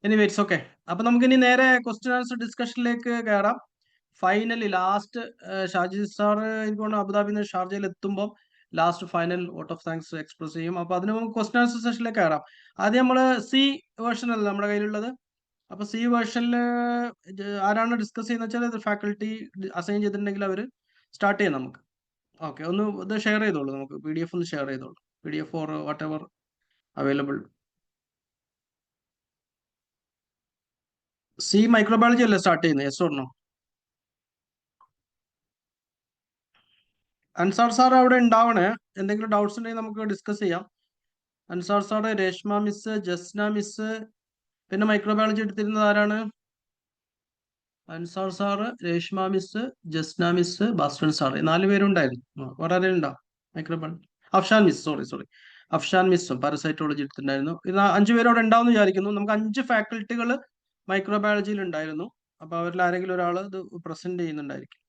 Anyway it's okay. അപ്പൊ നമുക്ക് ഇനി നേരെ ക്വസ്റ്റ്യൻ ആൻസർ ഡിസ്കഷനിലേക്ക് കയറാം. ഫൈനലി ലാസ്റ്റ് ഷാജി സാർ എനിക്ക് തോന്നുന്നു അബുദാബിന്ന് ഷാർജയിൽ എത്തുമ്പോൾ last final vote of thanks express ചെയ്യും. അപ്പൊ അതിന് നമുക്ക് ക്വസ്റ്റ്യൻ ആൻസർ സെഷനിലേക്ക് കയറാം. ആദ്യം നമ്മള് സി വേർഷൻ അല്ലേ നമ്മുടെ കയ്യിലുള്ളത്. അപ്പൊ സി വേർഷനിൽ ആരാണ് ഡിസ്കസ് ചെയ്യുന്നത് വെച്ചാൽ ഫാക്കൽറ്റി അസൈൻ ചെയ്തിട്ടുണ്ടെങ്കിൽ അവർ സ്റ്റാർട്ട് ചെയ്യാം നമുക്ക്. ഓക്കെ, ഒന്ന് ഇത് ഷെയർ ചെയ്തോളൂ. നമുക്ക് PDF ഒന്ന് ഷെയർ ചെയ്തോളൂ. PDF or whatever available. C microbiology അല്ലേ സ്റ്റാർട്ട് ചെയ്യുന്നത്? Yes or no? Ansar sir അവിടെ ഉണ്ടാവണേ. എന്തെങ്കിലും ഡൗട്ട്സ് ഉണ്ടെങ്കിൽ നമുക്ക് ഡിസ്കസ് ചെയ്യാം. Ansar sir, Reshma miss, Jasna miss, പിന്നെ മൈക്രോബയോളജി എടുത്തിരുന്നത് ആരാണ്? Ansar sir, Reshma miss, Jasna miss, Bhaskaran sir, 4 പേരുണ്ടായിരുന്നു. വേറെ ആരെങ്കിലും ഉണ്ടോ microbiology? Afshan miss, sorry Afshan മിസ്സും പാരസൈറ്റോളജി എടുത്തിട്ടുണ്ടായിരുന്നു. ഇത് 5 പേരോടെ ഉണ്ടാവും വിചാരിക്കുന്നു. നമുക്ക് 5 ഫാക്കൽറ്റികൾ മൈക്രോബയോളജിയിൽ ഉണ്ടായിരുന്നു. അപ്പൊ അവരിൽ ആരെങ്കിലും ഒരാൾ ഇത് പ്രസന്റ് ചെയ്യുന്നുണ്ടായിരിക്കും.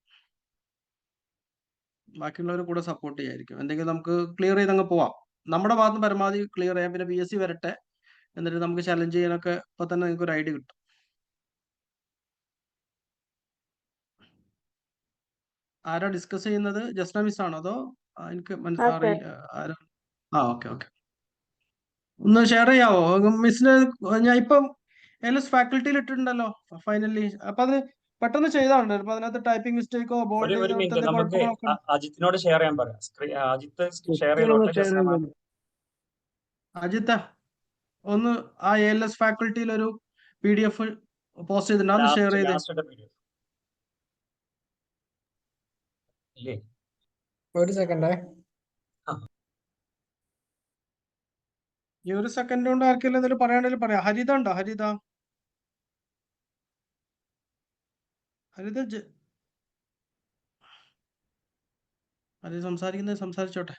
ബാക്കിയുള്ളവർ കൂടെ സപ്പോർട്ട് ചെയ്യായിരിക്കും. എന്തെങ്കിലും നമുക്ക് ക്ലിയർ ചെയ്ത് അങ്ങ് പോവാം. നമ്മുടെ ഭാഗത്ത് പരമാവധി ക്ലിയർ ചെയ്യാം. പിന്നെ PSC വരട്ടെ, എന്നിട്ട് നമുക്ക് ചലഞ്ച് ചെയ്യാനൊക്കെ ഇപ്പൊ തന്നെ നിങ്ങൾക്ക് ഒരു ഐഡിയ കിട്ടും. ആരാ ഡിസ്കസ് ചെയ്യുന്നത്? ജസ്ന മിസ് ആണോ അതോ എനിക്ക് അറിയില്ല ആരാ? ഓക്കെ. ഒന്ന് ഷെയർ ചെയ്യാവോ മിസ്സിന്? ഞാൻ ഇപ്പം LS ഫാക്കൽറ്റിയിൽ ഇട്ടിട്ടുണ്ടല്ലോ ഫൈനലി. അപ്പൊ അത് പെട്ടെന്ന് ചെയ്താൽ അപ്പൊ അതിനകത്ത് ടൈപ്പിംഗ് മിസ്റ്റേക്കോ ബോർഡ് ഒരു മിനിറ്റ് ചെയ്ത നമുക്ക് കുഴപ്പങ്ങളൊക്കെ. അജിത്തിനോട് ഷെയർ ചെയ്യാൻ പറയാം. അജിത്ത് ഷെയർ ചെയ്തോട്ടെ. അജിത്ത ഒന്ന് ആ LS ഫാക്കൽറ്റിയിൽ ഒരു PDF പോസ്റ്റ് ചെയ്തിട്ടുണ്ട്, അത് ഷെയർ ചെയ്തേ. ഒരു സെക്കൻഡേ. ഈ ഒരു സെക്കൻഡ് കൊണ്ട് ആർക്കെങ്കിലും എന്തെങ്കിലും പറയാണ്ടെങ്കിൽ പറയാം. ഹരിത ഉണ്ടോ? ഹരിത സംസാരിക്കുന്നത് സംസാരിച്ചോട്ടെ,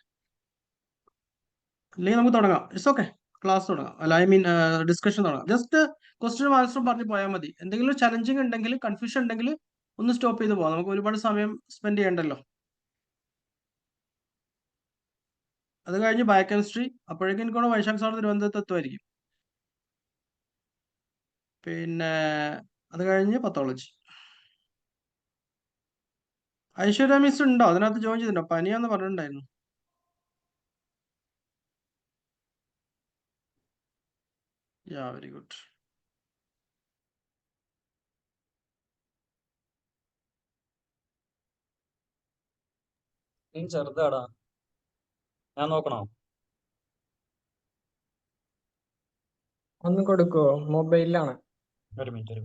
അല്ലെങ്കിൽ നമുക്ക് തുടങ്ങാം. ഇറ്റ്സ് ഓക്കെ, ക്ലാസ് തുടങ്ങാം. അല്ല, ഐ മീൻ ഡിസ്കഷൻ തുടങ്ങാം. ജസ്റ്റ് ക്വസ്റ്റ്യൻ ആൻസറും പറഞ്ഞ് പോയാൽ മതി. എന്തെങ്കിലും ചലഞ്ചിങ് ഉണ്ടെങ്കിൽ, കൺഫ്യൂഷൻ ഉണ്ടെങ്കിൽ ഒന്ന് സ്റ്റോപ്പ് ചെയ്ത് പോവാം. നമുക്ക് ഒരുപാട് സമയം സ്പെൻഡ് ചെയ്യണ്ടല്ലോ. അത് കഴിഞ്ഞ് ബയോകെമിസ്ട്രി, അപ്പോഴേക്കും എനിക്കോട് വൈശാഖ് സാർ തിരുവനന്തപുരത്ത് എത്തുമായിരിക്കും. പിന്നെ അത് കഴിഞ്ഞ് പത്തോളജി. ഐശ്വര്യ മിസ് ഉണ്ടോ അതിനകത്ത്? ജോയിൻ ചെയ്തിട്ടുണ്ടോ? പനിയാന്ന് പറഞ്ഞിട്ടുണ്ടായിരുന്നു. Very good. ചെറുതാടാ, ഞാൻ നോക്കണോ? ഒന്ന് കൊടുക്കോ? മൊബൈലിലാണ്. ഒരു മിനിറ്റ്.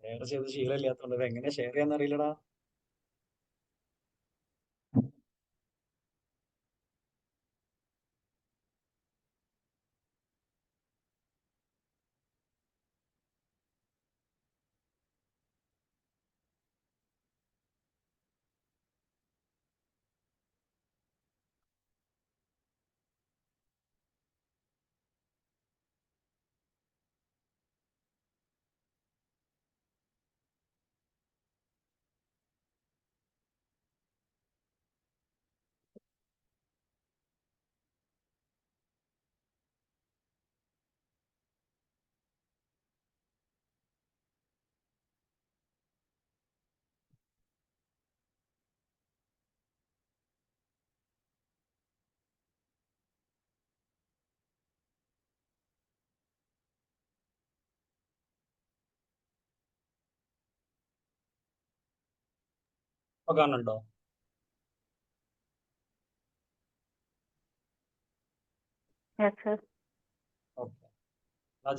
ഷെയർ ചെയ്ത് ശീലമില്ലാത്തതുകൊണ്ട് എങ്ങനെ ഷെയർ ചെയ്യാന്ന് അറിയില്ലടാ. ഇപ്പൊ കാണുന്നുണ്ടോ?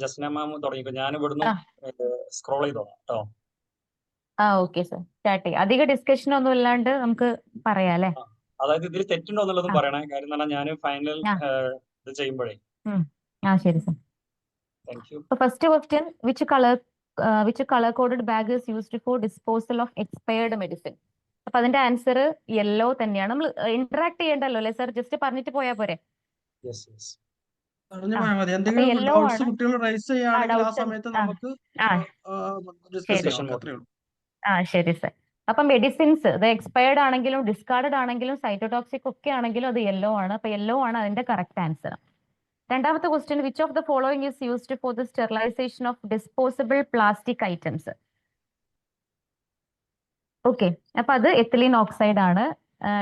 ജസ്ന മാം തുടങ്ങിക്കോ. ഞാൻ ഇവിടുന്ന് സ്ക്രോൾ ചെയ്തോളാം കേട്ടോ. ഓക്കെ സർ, സ്റ്റാർട്ട് ചെയ്യാം. അധിക ഡിസ്കഷൻ ഒന്നും ഇല്ലാണ്ട് നമുക്ക് പറയാം അല്ലേ? അതായത് ഇതിൽ തെറ്റുണ്ടോ എന്നുള്ളതും പറയണേ. കാര്യം എന്ന് പറഞ്ഞാൽ ഞാൻ ഫൈനൽ ഇത് ചെയ്യുമ്പോഴേ. ശരി sir. Thank you. First question, which colour coded bag is used four disposal of expired medicine? അപ്പൊ അതിന്റെ ആൻസർ യെല്ലോ തന്നെയാണ്. നമ്മൾ ഇന്ററാക്ട് ചെയ്യണ്ടല്ലോ അല്ലേ സർ? ജസ്റ്റ് പറഞ്ഞിട്ട് പോയാൽ പോരെ? യെസ് യെസ് പറഞ്ഞു ആ പോയാൽ മതി. അപ്പൊ എന്തെങ്കിലും യെല്ലോ ഡൗട്ട്സ് ആണ്. കുട്ടികൾ റൈസ് ചെയ്യുകയാണെങ്കിൽ ആ ഡൗട്ട്സ് സമയത്ത് ആ നമുക്ക് ആ ഡിസ്കസ് ശരി. ചെയ്യാം. Discussion okay, mode. അത്രേ ഉള്ളൂ. ശരി സർ. അപ്പൊ മെഡിസിൻസ് ഇത് എക്സ്പയർഡ് ആണെങ്കിലും ഡിസ്കാർഡഡ് ആണെങ്കിലും സൈറ്റോടോക്സിക് ഒക്കെ ആണെങ്കിലും അത് യെല്ലോ ആണ്. അപ്പൊ യെല്ലോ ആണ് അതിന്റെ കറക്റ്റ് ആൻസർ. രണ്ടാമത്തെ question, which of the following is used for the sterilization of disposable plastic items? Okay, അപ്പൊ അത് എത്തിലീൻ ഓക്സൈഡ് ആണ്.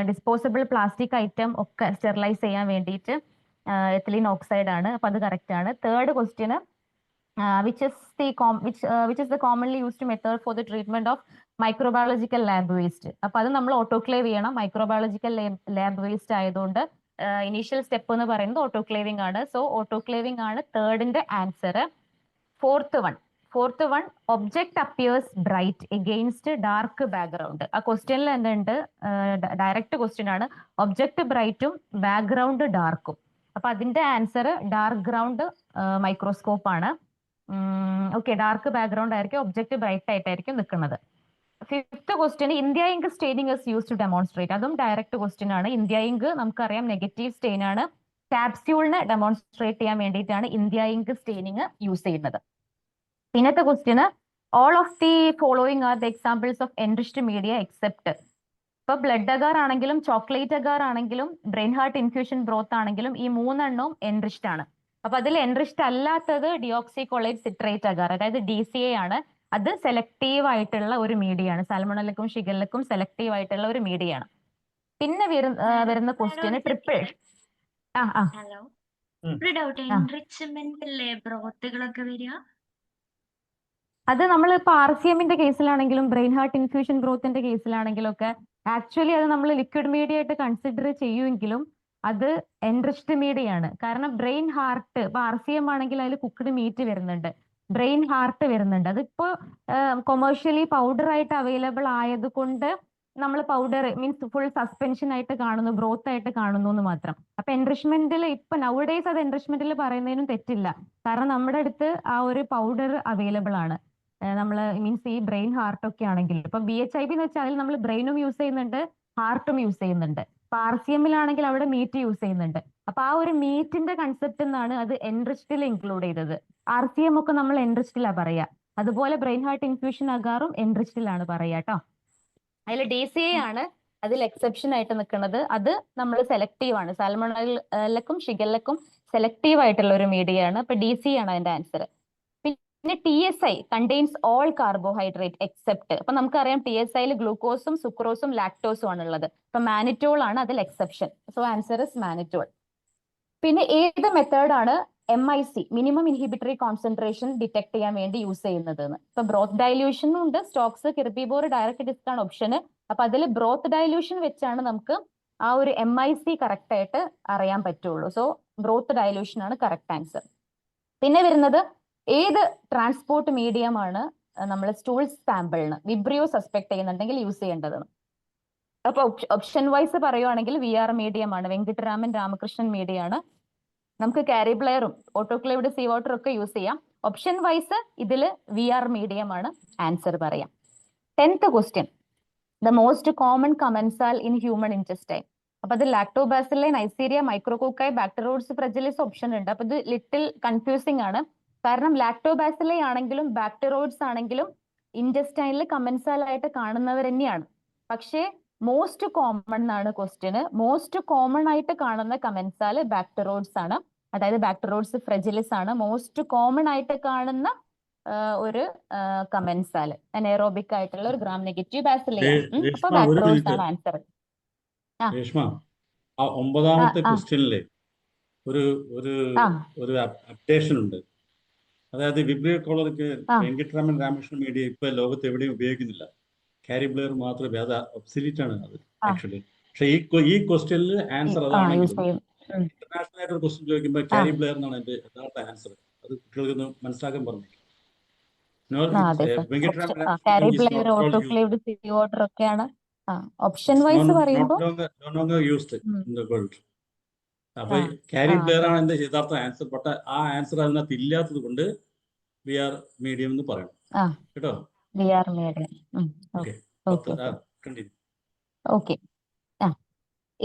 ഡിസ്പോസിബിൾ പ്ലാസ്റ്റിക് ഐറ്റം ഒക്കെ സ്റ്റെറിലൈസ് ചെയ്യാൻ വേണ്ടിയിട്ട് എത്തിലീൻ ഓക്സൈഡ് ആണ്. അപ്പൊ അത് കറക്റ്റ് ആണ്. Third question, which is the commonly used method for the treatment of microbiological lab waste? അപ്പൊ അത് നമ്മൾ ഓട്ടോക്ലേവ് ചെയ്യണം. മൈക്രോബയോളജിക്കൽ ലാബ് വേസ്റ്റ് ആയതുകൊണ്ട് ഇനീഷ്യൽ സ്റ്റെപ്പ് എന്ന് പറയുന്നത് ഓട്ടോക്ലേവിംഗ് ആണ്. സോ ഓട്ടോക്ലേവിംഗ് ആണ് തേർഡിന്റെ answer. Fourth one, object appears bright against dark background. ആ ക്വസ്റ്റ്യനിൽ തന്നെ ഉണ്ട്, ഡയറക്റ്റ് ക്വസ്റ്റ്യൻ ആണ്. ഒബ്ജക്ട് ബ്രൈറ്റും ബാക്ക്ഗ്രൗണ്ട് ഡാർക്കും. അപ്പൊ അതിന്റെ ആൻസർ ഡാർക്ക് ഗ്രൗണ്ട് മൈക്രോസ്കോപ്പ് ആണ്. ഓക്കെ, ഡാർക്ക് ബാക്ക്ഗ്രൗണ്ട് ആയിരിക്കും, ഒബ്ജക്ട് ബ്രൈറ്റ് ആയിട്ടായിരിക്കും നിൽക്കുന്നത്. Fifth question, India ink staining is use to demonstrate. അതും ഡയറക്റ്റ് ക്വസ്റ്റ്യൻ ആണ്. ഇന്ത്യ ഇങ്ക് നമുക്കറിയാം നെഗറ്റീവ് സ്റ്റെയിൻ ആണ്. ക്യാപ്സ്യൂളിനെ ഡെമോൺസ്ട്രേറ്റ് ചെയ്യാൻ വേണ്ടിയിട്ടാണ് ഇന്ത്യ ഇങ്ക് സ്റ്റെയിനിങ് യൂസ് ചെയ്യുന്നത്. പിന്നത്തെ question, all of the following are the examples of enriched media except. ഇപ്പൊ blood agar ആണെങ്കിലും ചോക്ലേറ്റ് അഗാർ ആണെങ്കിലും ബ്രെയിൻ ഹാർട്ട് ഇൻഫ്യൂഷൻ ബ്രോത്ത് ആണെങ്കിലും ഈ മൂന്നെണ്ണവും എൻറിച്ച്ഡ് ആണ്. അപ്പൊ അതിൽ എൻറിച്ച്ഡ് അല്ലാത്തത് ഡിയോക്സി കൊളൈറ്റ് സിട്രേറ്റ് അഗാർ, അതായത് DCA ആണ്. അത് സെലക്റ്റീവ് ആയിട്ടുള്ള ഒരു മീഡിയ ആണ്. സാൽമണല്ലക്കും ഷിഗല്ലക്കും സെലക്റ്റീവ് ആയിട്ടുള്ള ഒരു മീഡിയ ആണ്. പിന്നെ വരുന്ന ക്വസ്റ്റ്യന് ട്രിപ്പിൾ ഹലോ, ഉം. ഒരു ഡൗട്ട്, എൻറിച്ച്മെന്റ് അല്ലേ ബ്രോത്തുകളൊക്കെ വരിക? അത് നമ്മൾ ഇപ്പൊ RCMന്റെ കേസിലാണെങ്കിലും ബ്രെയിൻ ഹാർട്ട് ഇൻഫ്യൂഷൻ ഗ്രോത്തിന്റെ കേസിലാണെങ്കിലും ഒക്കെ ആക്ച്വലി അത് നമ്മൾ ലിക്വിഡ് മീഡിയ ആയിട്ട് കൺസിഡർ ചെയ്യുമെങ്കിലും അത് എൻറിച്ച്ഡ് മീഡിയ ആണ്. കാരണം ബ്രെയിൻ ഹാർട്ട് ഇപ്പൊ RCM ആണെങ്കിൽ അതിൽ കുക്ക്ഡ് മീറ്റ് വരുന്നുണ്ട്, ബ്രെയിൻ ഹാർട്ട് വരുന്നുണ്ട്. അതിപ്പോ കൊമേഴ്ഷ്യലി പൗഡർ ആയിട്ട് അവൈലബിൾ ആയതുകൊണ്ട് നമ്മൾ പൗഡർ മീൻസ് ഫുൾ സസ്പെൻഷൻ ആയിട്ട് കാണുന്നു, ബ്രോത്ത് ആയിട്ട് കാണുന്നു എന്ന് മാത്രം. അപ്പൊ എൻറിച്ച്മെന്റിൽ ഇപ്പൊ നൗഡേസ് അത് എൻറിച്ച്മെന്റിൽ പറയുന്നതിനും തെറ്റില്ല. കാരണം നമ്മുടെ അടുത്ത് ആ ഒരു പൗഡർ അവൈലബിൾ ആണ്. നമ്മൾ മീൻസ് ഈ ബ്രെയിൻ ഹാർട്ട് ഒക്കെ ആണെങ്കിൽ ഇപ്പൊ BHIB എന്ന് വെച്ചാൽ അതിൽ നമ്മൾ ബ്രെയിനും യൂസ് ചെയ്യുന്നുണ്ട്, ഹാർട്ടും യൂസ് ചെയ്യുന്നുണ്ട്. ഇപ്പൊ RCMലാണെങ്കിൽ അവിടെ മീറ്റ് യൂസ് ചെയ്യുന്നുണ്ട്. അപ്പൊ ആ ഒരു മീറ്റിന്റെ കൺസെപ്റ്റ് എന്നാണ് അത് എൻറിച്ച്ഡിൽ ഇൻക്ലൂഡ് ചെയ്തത്. RCM ഒക്കെ നമ്മൾ എൻറിച്ച്ഡിലാ പറയാ. അതുപോലെ ബ്രെയിൻ ഹാർട്ട് ഇൻഫ്യൂഷൻ അഗാറും എൻറിച്ച്ഡിലാണ് പറയാ കേട്ടോ. അതിൽ DCA ആണ് അതിൽ എക്സെപ്ഷൻ ആയിട്ട് നിൽക്കുന്നത്. അത് നമ്മൾ സെലക്റ്റീവ് ആണ്. സാൽമണല്ലക്കും ഷിഗല്ലക്കും സെലക്റ്റീവ് ആയിട്ടുള്ള ഒരു മീഡിയ ആണ്. അപ്പൊ DCA ആണ് അതിന്റെ ആൻസർ. പിന്നെ TSI contains all carbohydrate except. അപ്പൊ നമുക്കറിയാം TSIയിൽ ഗ്ലൂക്കോസും സുക്രോസും ലാക്ടോസും ആണുള്ളത്. അപ്പൊ മാനിറ്റോൾ ആണ് അതിൽ exception. So answer is mannitol. പിന്നെ ഏത് മെത്തേഡാണ് MIC minimum inhibitory concentration detect ചെയ്യാൻ വേണ്ടി യൂസ് ചെയ്യുന്നത്? ഇപ്പൊ ബ്രോത്ത് ഡൈല്യൂഷനും ഉണ്ട്, സ്റ്റോക്സ്, കിർബിബോർ, ഡയറക്റ്റ് ഡിസ്ക് ആണ് ഓപ്ഷന്. അപ്പൊ അതിൽ ബ്രോത്ത് ഡൈല്യൂഷൻ വെച്ചാണ് നമുക്ക് ആ ഒരു MIC കറക്റ്റ് ആയിട്ട് അറിയാൻ പറ്റുള്ളൂ. സോ ബ്രോത്ത് ഡൈല്യൂഷൻ ആണ് കറക്റ്റ് ആൻസർ. പിന്നെ വരുന്നത് ഏത് ട്രാൻസ്പോർട്ട് മീഡിയം ആണ് നമ്മൾ സ്റ്റൂൾ സാമ്പിളിന് വിബ്രിയോ സസ്പെക്ട് ചെയ്യുന്നുണ്ടെങ്കിൽ യൂസ് ചെയ്യേണ്ടത്? അപ്പൊ ഓപ്ഷൻ വൈസ് പറയുവാണെങ്കിൽ VR മീഡിയം ആണ്, വെങ്കിട്ടരാമൻ രാമകൃഷ്ണൻ മീഡിയം ആണ്. നമുക്ക് കാരിബ്ലെയറും ഓട്ടോക്ലേവ്ഡ് സീ വാട്ടർ ഒക്കെ യൂസ് ചെയ്യാം. ഓപ്ഷൻ വൈസ് ഇതിൽ VR മീഡിയം ആണ് ആൻസർ പറയാം. 10th question, the most common commensal in human intestine. അപ്പൊ അത് ലാക്ടോബാസിലെ, നൈസീരിയ, മൈക്രോകോക്കായ്, ബാക്ടറോഡ്സ് ഫ്രജിലിസ് ഓപ്ഷൻ ഉണ്ട്. അപ്പൊ ഇത് ലിറ്റിൽ കൺഫ്യൂസിംഗ് ആണ്. കാരണം ലാക്ടോബാസിലെ ആണെങ്കിലും ബാക്ടറോഡ്സ് ആണെങ്കിലും ഇൻറ്റെസ്റ്റൈനിൽ കമൻസാൽ ആയിട്ട് കാണുന്നവർ തന്നെയാണ്. പക്ഷേ മോസ്റ്റ് കോമൺ എന്നാണ് ക്വസ്റ്റ്യന്. മോസ്റ്റ് കോമൺ ആയിട്ട് കാണുന്ന കമൻസാൽ ബാക്ടറോഡ്സ് ആണ്. അതായത് ബാക്ടറോഡ്സ് ഫ്രജിലിസ് ആണ് മോസ്റ്റ് കോമൺ ആയിട്ട് കാണുന്ന ഒരു കമൻസാൽ. അനേറോബിക് ആയിട്ടുള്ള ഒരു ഗ്രാം നെഗറ്റീവ് ബാസിലിയാണ്. അപ്പൊ ബാക്ടറോഡ്സ് ആണ് ആൻസർ. രേഷ്മ, ആ 9ാമത്തെ ക്വസ്റ്റ്യനിലെ ഒരു ഒരു ഒരു അപ്ഡേഷൻ ഉണ്ട്. അതായത് വിബ്രിയോ കോളർക്ക് വെങ്കിട്ടരാമൻ രാമകൃഷ്ണൻ മീഡിയ ഇപ്പൊ ലോകത്ത് എവിടെയും ഉപയോഗിക്കുന്നില്ല. കാരിബ്ലെയർ മാത്രമേ, അത് ഒബ്സലീറ്റ് ആണ് അത് ആക്ച്വലി. പക്ഷെ ഈ ക്വസ്റ്റ്യനിൽ ആൻസർ അതാണെങ്കിലും ഇന്റർനാഷണൽ ആയിട്ട് ഒരു ക്വസ്റ്റ്യൻ ചോദിക്കുമ്പോൾ കാരിബ്ലെയർ എന്നാണ് എന്റെ യഥാർത്ഥ ആൻസർ. അത് കുട്ടികൾക്ക് മനസ്സിലാക്കാൻ പറഞ്ഞു. ഓപ്ഷൻ വൈസ് പറയുമ്പോൾ അപ്പൊ കാരിബ്ലെയർ ആണ് എന്റെ യഥാർത്ഥ ആൻസർ. പക്ഷെ ആ ആൻസർ അതിനകത്ത് ഇല്ലാത്തത് കൊണ്ട് VR മീഡിയം എന്ന് പറയണം കേട്ടോ. VR medium. ഓക്കെ.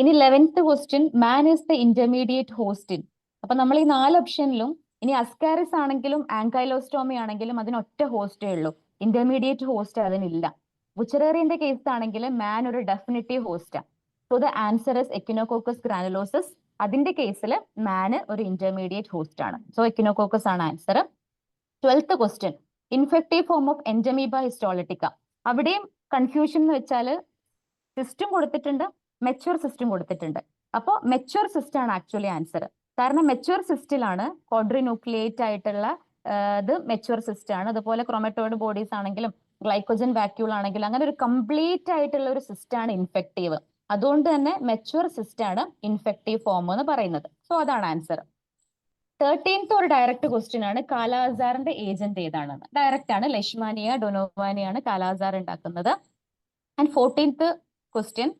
ഇനി 11th question, man is the intermediate host. അപ്പൊ നമ്മൾ ഈ 4 ഓപ്ഷനിലും ഇനി അസ്കാരിസ് ആണെങ്കിലും ആങ്കൈലോസ്റ്റോമി ആണെങ്കിലും അതിന് ഒറ്റ ഹോസ്റ്റേ ഉള്ളൂ, ഇന്റർമീഡിയറ്റ് ഹോസ്റ്റ് അതിനില്ല. ബുച്ചറേറിയന്റെ കേസ് ആണെങ്കിൽ മാൻ ഒരു ഡെഫിനിറ്റീവ് ഹോസ്റ്റാണ്. So the answer is Echinococcus granulosus. അതിന്റെ കേസിൽ മാന് ഒരു ഇന്റർമീഡിയറ്റ് ഹോസ്റ്റ് ആണ്. സോ എക്കിനോകോക്കസ് ആണ് answer. 12th question, infective form of Entamoeba histolytica. അവിടെയും കൺഫ്യൂഷൻ എന്ന് വെച്ചാൽ സിസ്റ്റം കൊടുത്തിട്ടുണ്ട്, മെച്യൂർ സിസ്റ്റം കൊടുത്തിട്ടുണ്ട്. അപ്പോൾ മെച്യൂർ സിസ്റ്റം ആണ് ആക്ച്വലി ആൻസർ. കാരണം മെച്യൂർ സിസ്റ്റിലാണ് ക്വാഡ്രിന്യൂക്ലിയേറ്റ് ആയിട്ടുള്ള ഇത് മെച്യൂർ സിസ്റ്റ് ആണ്. അതുപോലെ ക്രോമറ്റോയിഡ് ബോഡീസ് ആണെങ്കിലും ഗ്ലൈക്കോജൻ വാക്യൂൾ ആണെങ്കിലും അങ്ങനെ ഒരു കംപ്ലീറ്റ് ആയിട്ടുള്ള ഒരു സിസ്റ്റം ആണ് ഇൻഫെക്റ്റീവ്. അതുകൊണ്ട് തന്നെ മെച്യൂർ സിസ്റ്റം ആണ് ഇൻഫെക്റ്റീവ് ഫോം എന്ന് പറയുന്നത്. സോ അതാണ് ആൻസർ. 13th ഒരു ഡയറക്റ്റ് ക്വസ്റ്റ്യൻ ആണ്, കാലാസാറിന്റെ ഏജന്റ് ഏതാണെന്ന്. ഡയറക്റ്റ് ആണ്, ലെഷ്മാനിയ ഡൊനോവാനിയാണ് കാലാസാർ ഉണ്ടാക്കുന്നത്. ആൻഡ് 14th ക്വസ്റ്റ്യൻ,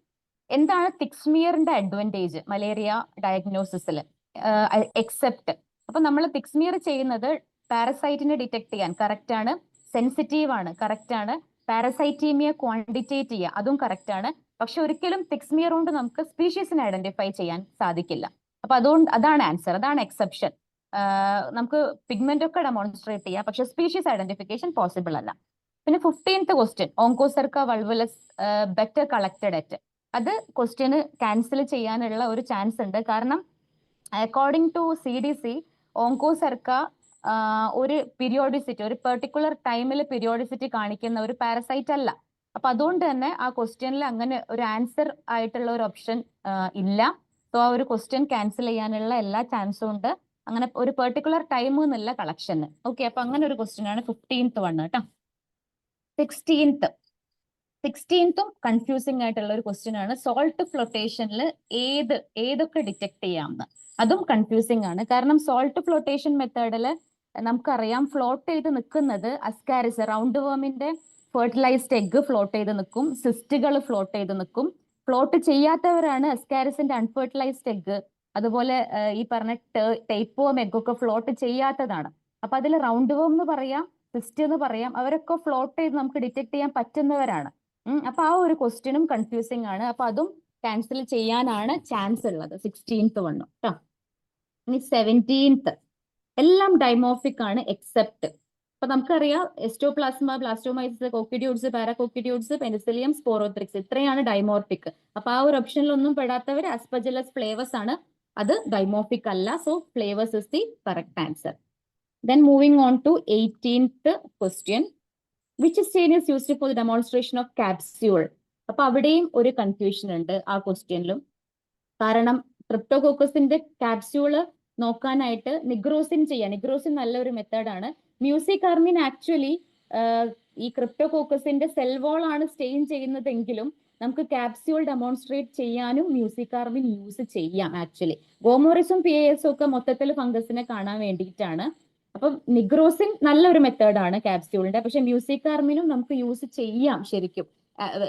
എന്താണ് തിക്സ്മിയറിന്റെ അഡ്വാൻറ്റേജ് മലേറിയ ഡയഗ്നോസിസിൽ എക്സെപ്റ്റ്. അപ്പൊ നമ്മൾ തിക്സ്മിയർ ചെയ്യുന്നത് പാരസൈറ്റിനെ ഡിറ്റക്ട് ചെയ്യാൻ, കറക്റ്റ് ആണ്. സെൻസിറ്റീവ് ആണ്, കറക്റ്റ് ആണ്. പാരസൈറ്റീമിയ ക്വാണ്ടിറ്റേറ്റ് ചെയ്യുക, അതും കറക്റ്റ് ആണ്. പക്ഷെ ഒരിക്കലും തിക്സ്മിയർ കൊണ്ട് നമുക്ക് സ്പീഷീസിനെ ഐഡന്റിഫൈ ചെയ്യാൻ സാധിക്കില്ല. അപ്പൊ അതുകൊണ്ട് അതാണ് ആൻസർ, അതാണ് എക്സെപ്ഷൻ. നമുക്ക് പിഗ്മെന്റ് ഒക്കെ ഡെമോൺസ്ട്രേറ്റ് ചെയ്യാം, പക്ഷെ സ്പീഷീസ് ഐഡന്റിഫിക്കേഷൻ പോസിബിൾ അല്ല. പിന്നെ 15th question, Onchocerca volvulus better collected at. അത് ക്വസ്റ്റ്യന് ക്യാൻസൽ ചെയ്യാനുള്ള ഒരു ചാൻസ് ഉണ്ട്. കാരണം അക്കോർഡിംഗ് ടു CDC ഓങ്കോസെർക്ക ഒരു പീരിയോഡിസിറ്റി, ഒരു പെർട്ടിക്കുലർ ടൈമിൽ പീരിയോഡിസിറ്റി കാണിക്കുന്ന ഒരു പാരസൈറ്റ് അല്ല. അപ്പൊ അതുകൊണ്ട് തന്നെ ആ ക്വസ്റ്റ്യനിൽ അങ്ങനെ ഒരു ആൻസർ ആയിട്ടുള്ള ഒരു ഓപ്ഷൻ ഇല്ല. സോ ആ ഒരു ക്വസ്റ്റ്യൻ ക്യാൻസൽ ചെയ്യാനുള്ള എല്ലാ ചാൻസും ഉണ്ട്. അങ്ങനെ ഒരു പെർട്ടിക്കുലർ ടൈം എന്നല്ല കളക്ഷന്. ഓക്കെ, അപ്പൊ അങ്ങനെ ഒരു ക്വസ്റ്റ്യൻ ആണ് 15th വൺ കേട്ടോ. 16th കൺഫ്യൂസിംഗ് ആയിട്ടുള്ള ഒരു ക്വസ്റ്റ്യൻ ആണ്. സോൾട്ട് ഫ്ലോട്ടേഷനിൽ ഏതൊക്കെ ഡിറ്റക്ട് ചെയ്യാമെന്ന്. അതും കൺഫ്യൂസിംഗ് ആണ്. കാരണം സോൾട്ട് ഫ്ലോട്ടേഷൻ മെത്തേഡിൽ നമുക്കറിയാം ഫ്ലോട്ട് ചെയ്ത് നിൽക്കുന്നത് അസ്കാരിസ്, റൗണ്ട് വേമിന്റെ ഫെർട്ടിലൈസ്ഡ് എഗ് ഫ്ലോട്ട് ചെയ്ത് നിൽക്കും, സിസ്റ്റുകൾ ഫ്ലോട്ട് ചെയ്ത് നിൽക്കും. ഫ്ലോട്ട് ചെയ്യാത്തവരാണ് അസ്കാരിസിന്റെ അൺഫെർട്ടിലൈസ്ഡ് എഗ്, അതുപോലെ ഈ പറഞ്ഞ ടേപ്പ് വേം എഗ് ഒക്കെ ഫ്ലോട്ട് ചെയ്യാത്തതാണ്. അപ്പൊ അതിൽ റൗണ്ട് വേം എന്ന് പറയാം, സിസ്റ്റ് എന്ന് പറയാം, അവരൊക്കെ ഫ്ലോട്ട് ചെയ്ത് നമുക്ക് ഡിറ്റക്ട് ചെയ്യാൻ പറ്റുന്നവരാണ്. അപ്പൊ ആ ഒരു ക്വസ്റ്റ്യനും കൺഫ്യൂസിംഗ് ആണ്. അപ്പൊ അതും ക്യാൻസൽ ചെയ്യാനാണ് ചാൻസ് ഉള്ളത് 16th വൺ കേട്ടോ. ഇനി 17th എല്ലാം ഡൈമോർഫിക് ആണ് എക്സെപ്റ്റ്. അപ്പൊ നമുക്കറിയാം എസ്റ്റോപ്ലാസ്മ, ബ്ലാസ്റ്റോമൈസിസ്, കോക്കിഡ്യൂഡ്സ്, പാരാകോക്കിഡ്യൂഡ്സ്, പെനിസിലിയം, സ്പോറോത്രിക്സ്, ഇത്രയാണ് ഡൈമോർഫിക്. അപ്പൊ ആ ഒരു ഓപ്ഷനിലൊന്നും പെടാത്തവർ അസ്പെർജില്ലസ് ഫ്ലേവേഴ്സ് ആണ്, അത് ഡൈമോർഫിക് അല്ല. So flavours is the correct answer. Then moving on to 18th question, which stain is used for the demonstration of capsule? അപ്പൊ അവിടെയും ഒരു കൺഫ്യൂഷൻ ഉണ്ട് ആ ക്വസ്റ്റ്യനിലും. കാരണം ക്രിപ്റ്റോകോക്കസിന്റെ ക്യാപ്സ്യൂള് നോക്കാനായിട്ട് നിഗ്രോസിൻ ചെയ്യാം. നിഗ്രോസിൻ നല്ലൊരു മെത്തേഡാണ്. മ്യൂസികാർമിൻ ആക്ച്വലി ഈ ക്രിപ്റ്റോകോക്കസിന്റെ സെൽ വോൾ ആണ് സ്റ്റെയിൻ ചെയ്യുന്നതെങ്കിലും നമുക്ക് ക്യാപ്സ്യൂൾ ഡെമോൺസ്ട്രേറ്റ് ചെയ്യാനും മ്യൂസികാർമിൻ യൂസ് ചെയ്യാം. ആക്ച്വലി ഗോമോറിസും PASും ഒക്കെ മൊത്തത്തിൽ ഫംഗസിനെ കാണാൻ വേണ്ടിയിട്ടാണ്. അപ്പം നിഗ്രോസിൻ നല്ലൊരു മെത്തേഡാണ് ക്യാപ്സ്യൂളിന്റെ, പക്ഷെ മ്യൂസികാർമിനും നമുക്ക് യൂസ് ചെയ്യാം ശരിക്കും.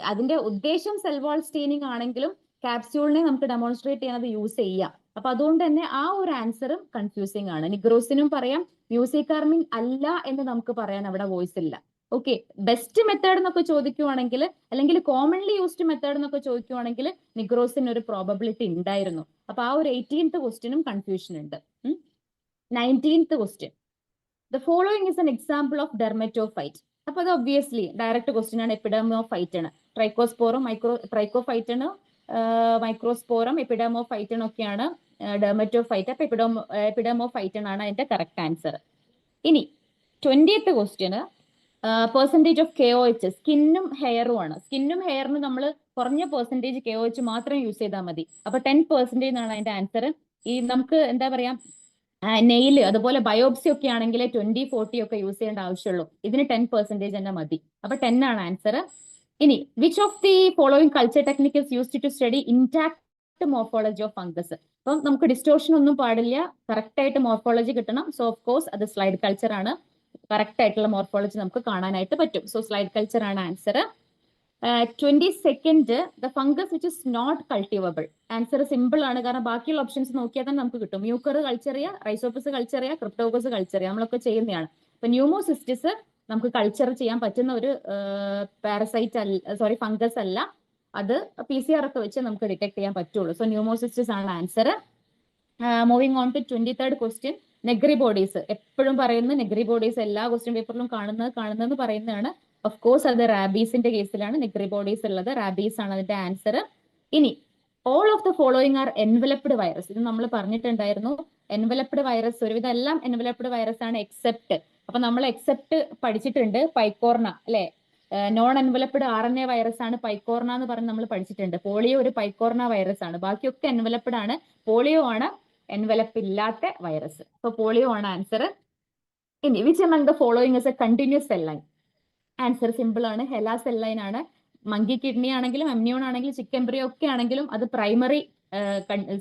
അതിന്റെ ഉദ്ദേശം സെൽ വാൾ സ്റ്റെയിനിങ് ആണെങ്കിലും ക്യാപ്സ്യൂളിനെ നമുക്ക് ഡെമോൺസ്ട്രേറ്റ് ചെയ്യാൻ അത് യൂസ് ചെയ്യാം. അപ്പൊ അതുകൊണ്ട് തന്നെ ആ ഒരു ആൻസറും കൺഫ്യൂസിംഗ് ആണ്. നിഗ്രോസിനും പറയാം, മ്യൂസികാർമിൻ അല്ല എന്ന് നമുക്ക് പറയാൻ അവിടെ വോയിസ് ഇല്ല. ഓക്കെ, ബെസ്റ്റ് മെത്തേഡ് എന്നൊക്കെ ചോദിക്കുവാണെങ്കിൽ, അല്ലെങ്കിൽ കോമൺലി യൂസ്ഡ് മെത്തേഡ് എന്നൊക്കെ ചോദിക്കുവാണെങ്കിൽ നിഗ്രോസിന് ഒരു പ്രോബബിലിറ്റി ഉണ്ടായിരുന്നു. അപ്പൊ ആ ഒരു 18th ക്വസ്റ്റ്യനും കൺഫ്യൂഷൻ ഉണ്ട്. 19th question, the following is an example of dermatophyte. അപ്പൊ അത് ഒബ്വിയസ്ലി ഡയറക്റ്റ് ക്വസ്റ്റ്യൻ ആണ്, എപ്പിഡെർമോഫൈറ്റ് ആണ്. ട്രൈക്കോസ്പോറും ട്രൈക്കോഫൈറ്റണ്, മൈക്രോസ്പോറം, എപ്പിഡെർമോഫൈറ്റൺ ഒക്കെയാണ് ഡെർമറ്റോഫൈറ്റ്. അപ്പൊ എപ്പിഡെർമോഫൈറ്റൺ ആണ് അതിന്റെ കറക്റ്റ് ആൻസർ. ഇനി 20th question percentage of KOH, സ്കിന്നും ഹെയറും ആണ്. സ്കിന്നും ഹെയറിനും നമ്മൾ കുറഞ്ഞ പെർസെൻറ്റേജ് KOH മാത്രം യൂസ് ചെയ്താൽ മതി. അപ്പൊ 10% എന്നാണ് അതിന്റെ ആൻസർ. ഈ നമുക്ക് എന്താ പറയാ, നെയില് അതുപോലെ ബയോപ്സി ഒക്കെ ആണെങ്കിൽ 20-40 ഒക്കെ യൂസ് ചെയ്യേണ്ട ആവശ്യമുള്ളൂ. ഇതിന് 10% തന്നെ മതി. അപ്പൊ 10 ആണ് ആൻസർ. ഇനി which of the following culture technique is used to study intact morphology of fungus? അപ്പം നമുക്ക് ഡിസ്റ്റോർഷൻ ഒന്നും പാടില്ല, കറക്റ്റ് ആയിട്ട് മോർഫോളജി കിട്ടണം. സോ ഓഫ് കോഴ്സ് അത് സ്ലൈഡ് കൾച്ചർ ആണ്. കറക്റ്റ് ആയിട്ടുള്ള മോർഫോളജി നമുക്ക് കാണാനായിട്ട് പറ്റും. സോ സ്ലൈഡ് കൾച്ചർ ആണ് answer. 22nd, the fungus which is not cultivable. Answer simple ആണ്, കാരണം ബാക്കിയുള്ള ഓപ്ഷൻസ് നോക്കിയാൽ തന്നെ നമുക്ക് കിട്ടും. മ്യൂക്കർ കൾച്ചർ ചെയ്യുക, റൈസോപ്പസ് കൾച്ചർ ചെയ്യുക, ക്രിപ്റ്റോക്കസ് കൾച്ചർ ചെയ്യുക, നമ്മളൊക്കെ ചെയ്യുന്നതാണ്. ഇപ്പൊ ന്യൂമോസിസ്റ്റിസ് നമുക്ക് കൾച്ചർ ചെയ്യാൻ പറ്റുന്ന ഒരു പാരസൈറ്റ് അല്ല, സോറി ഫംഗസ് അല്ല. അത് PCR ഒക്കെ വെച്ച് നമുക്ക് ഡിറ്റക്ട് ചെയ്യാൻ പറ്റുള്ളൂ. സോ ന്യൂമോസിസ്റ്റിസ് ആണ് answer. Moving on to 23rd question. Negri bodies എപ്പോഴും പറയുന്ന നെഗ്രി ബോഡീസ് എല്ലാ ക്വസ്റ്റ്യൻ പേപ്പറിലും കാണുന്നതെന്ന് പറയുന്നതാണ്. ഓഫ് കോഴ്സ് അത് റാബീസിന്റെ കേസിലാണ് നെഗ്രി ബോഡീസ് ഉള്ളത്. റാബീസ് ആണ് അതിന്റെ ആൻസർ. ഇനി all of the following are enveloped virus. ഇത് നമ്മൾ പറഞ്ഞിട്ടുണ്ടായിരുന്നു. എൻവലപ്ഡ് വൈറസ് ഒരുവിധം എല്ലാം എൻവലപ്ഡ് വൈറസ് ആണ് എക്സെപ്റ്റ്. അപ്പൊ നമ്മൾ എക്സെപ്റ്റ് പഠിച്ചിട്ടുണ്ട് പൈക്കോർണ അല്ലെ. നോൺ എൻവലപ്ഡ് RNA വൈറസ് ആണ് പൈക്കോർണ എന്ന് പറഞ്ഞ് നമ്മൾ പഠിച്ചിട്ടുണ്ട്. പോളിയോ ഒരു പൈക്കോർണ വൈറസ് ആണ്. ബാക്കിയൊക്കെ എൻവലപ്ഡ് ആണ്. പോളിയോ ആണ് എൻവലപ്പ് ഇല്ലാത്ത വൈറസ്. അപ്പൊ പോളിയോ ആണ് ആൻസർ. ഇനി which among the following is a continuous cell line. Answer simple ആണ്. ഹെലാ സെൽ ലൈൻ ആണ്. മങ്കി കിഡ്നി ആണെങ്കിലും അമ്നിയോൺ ആണെങ്കിലും ചിക്കൻ എംബ്രിയോ ഒക്കെ ആണെങ്കിലും അത് പ്രൈമറി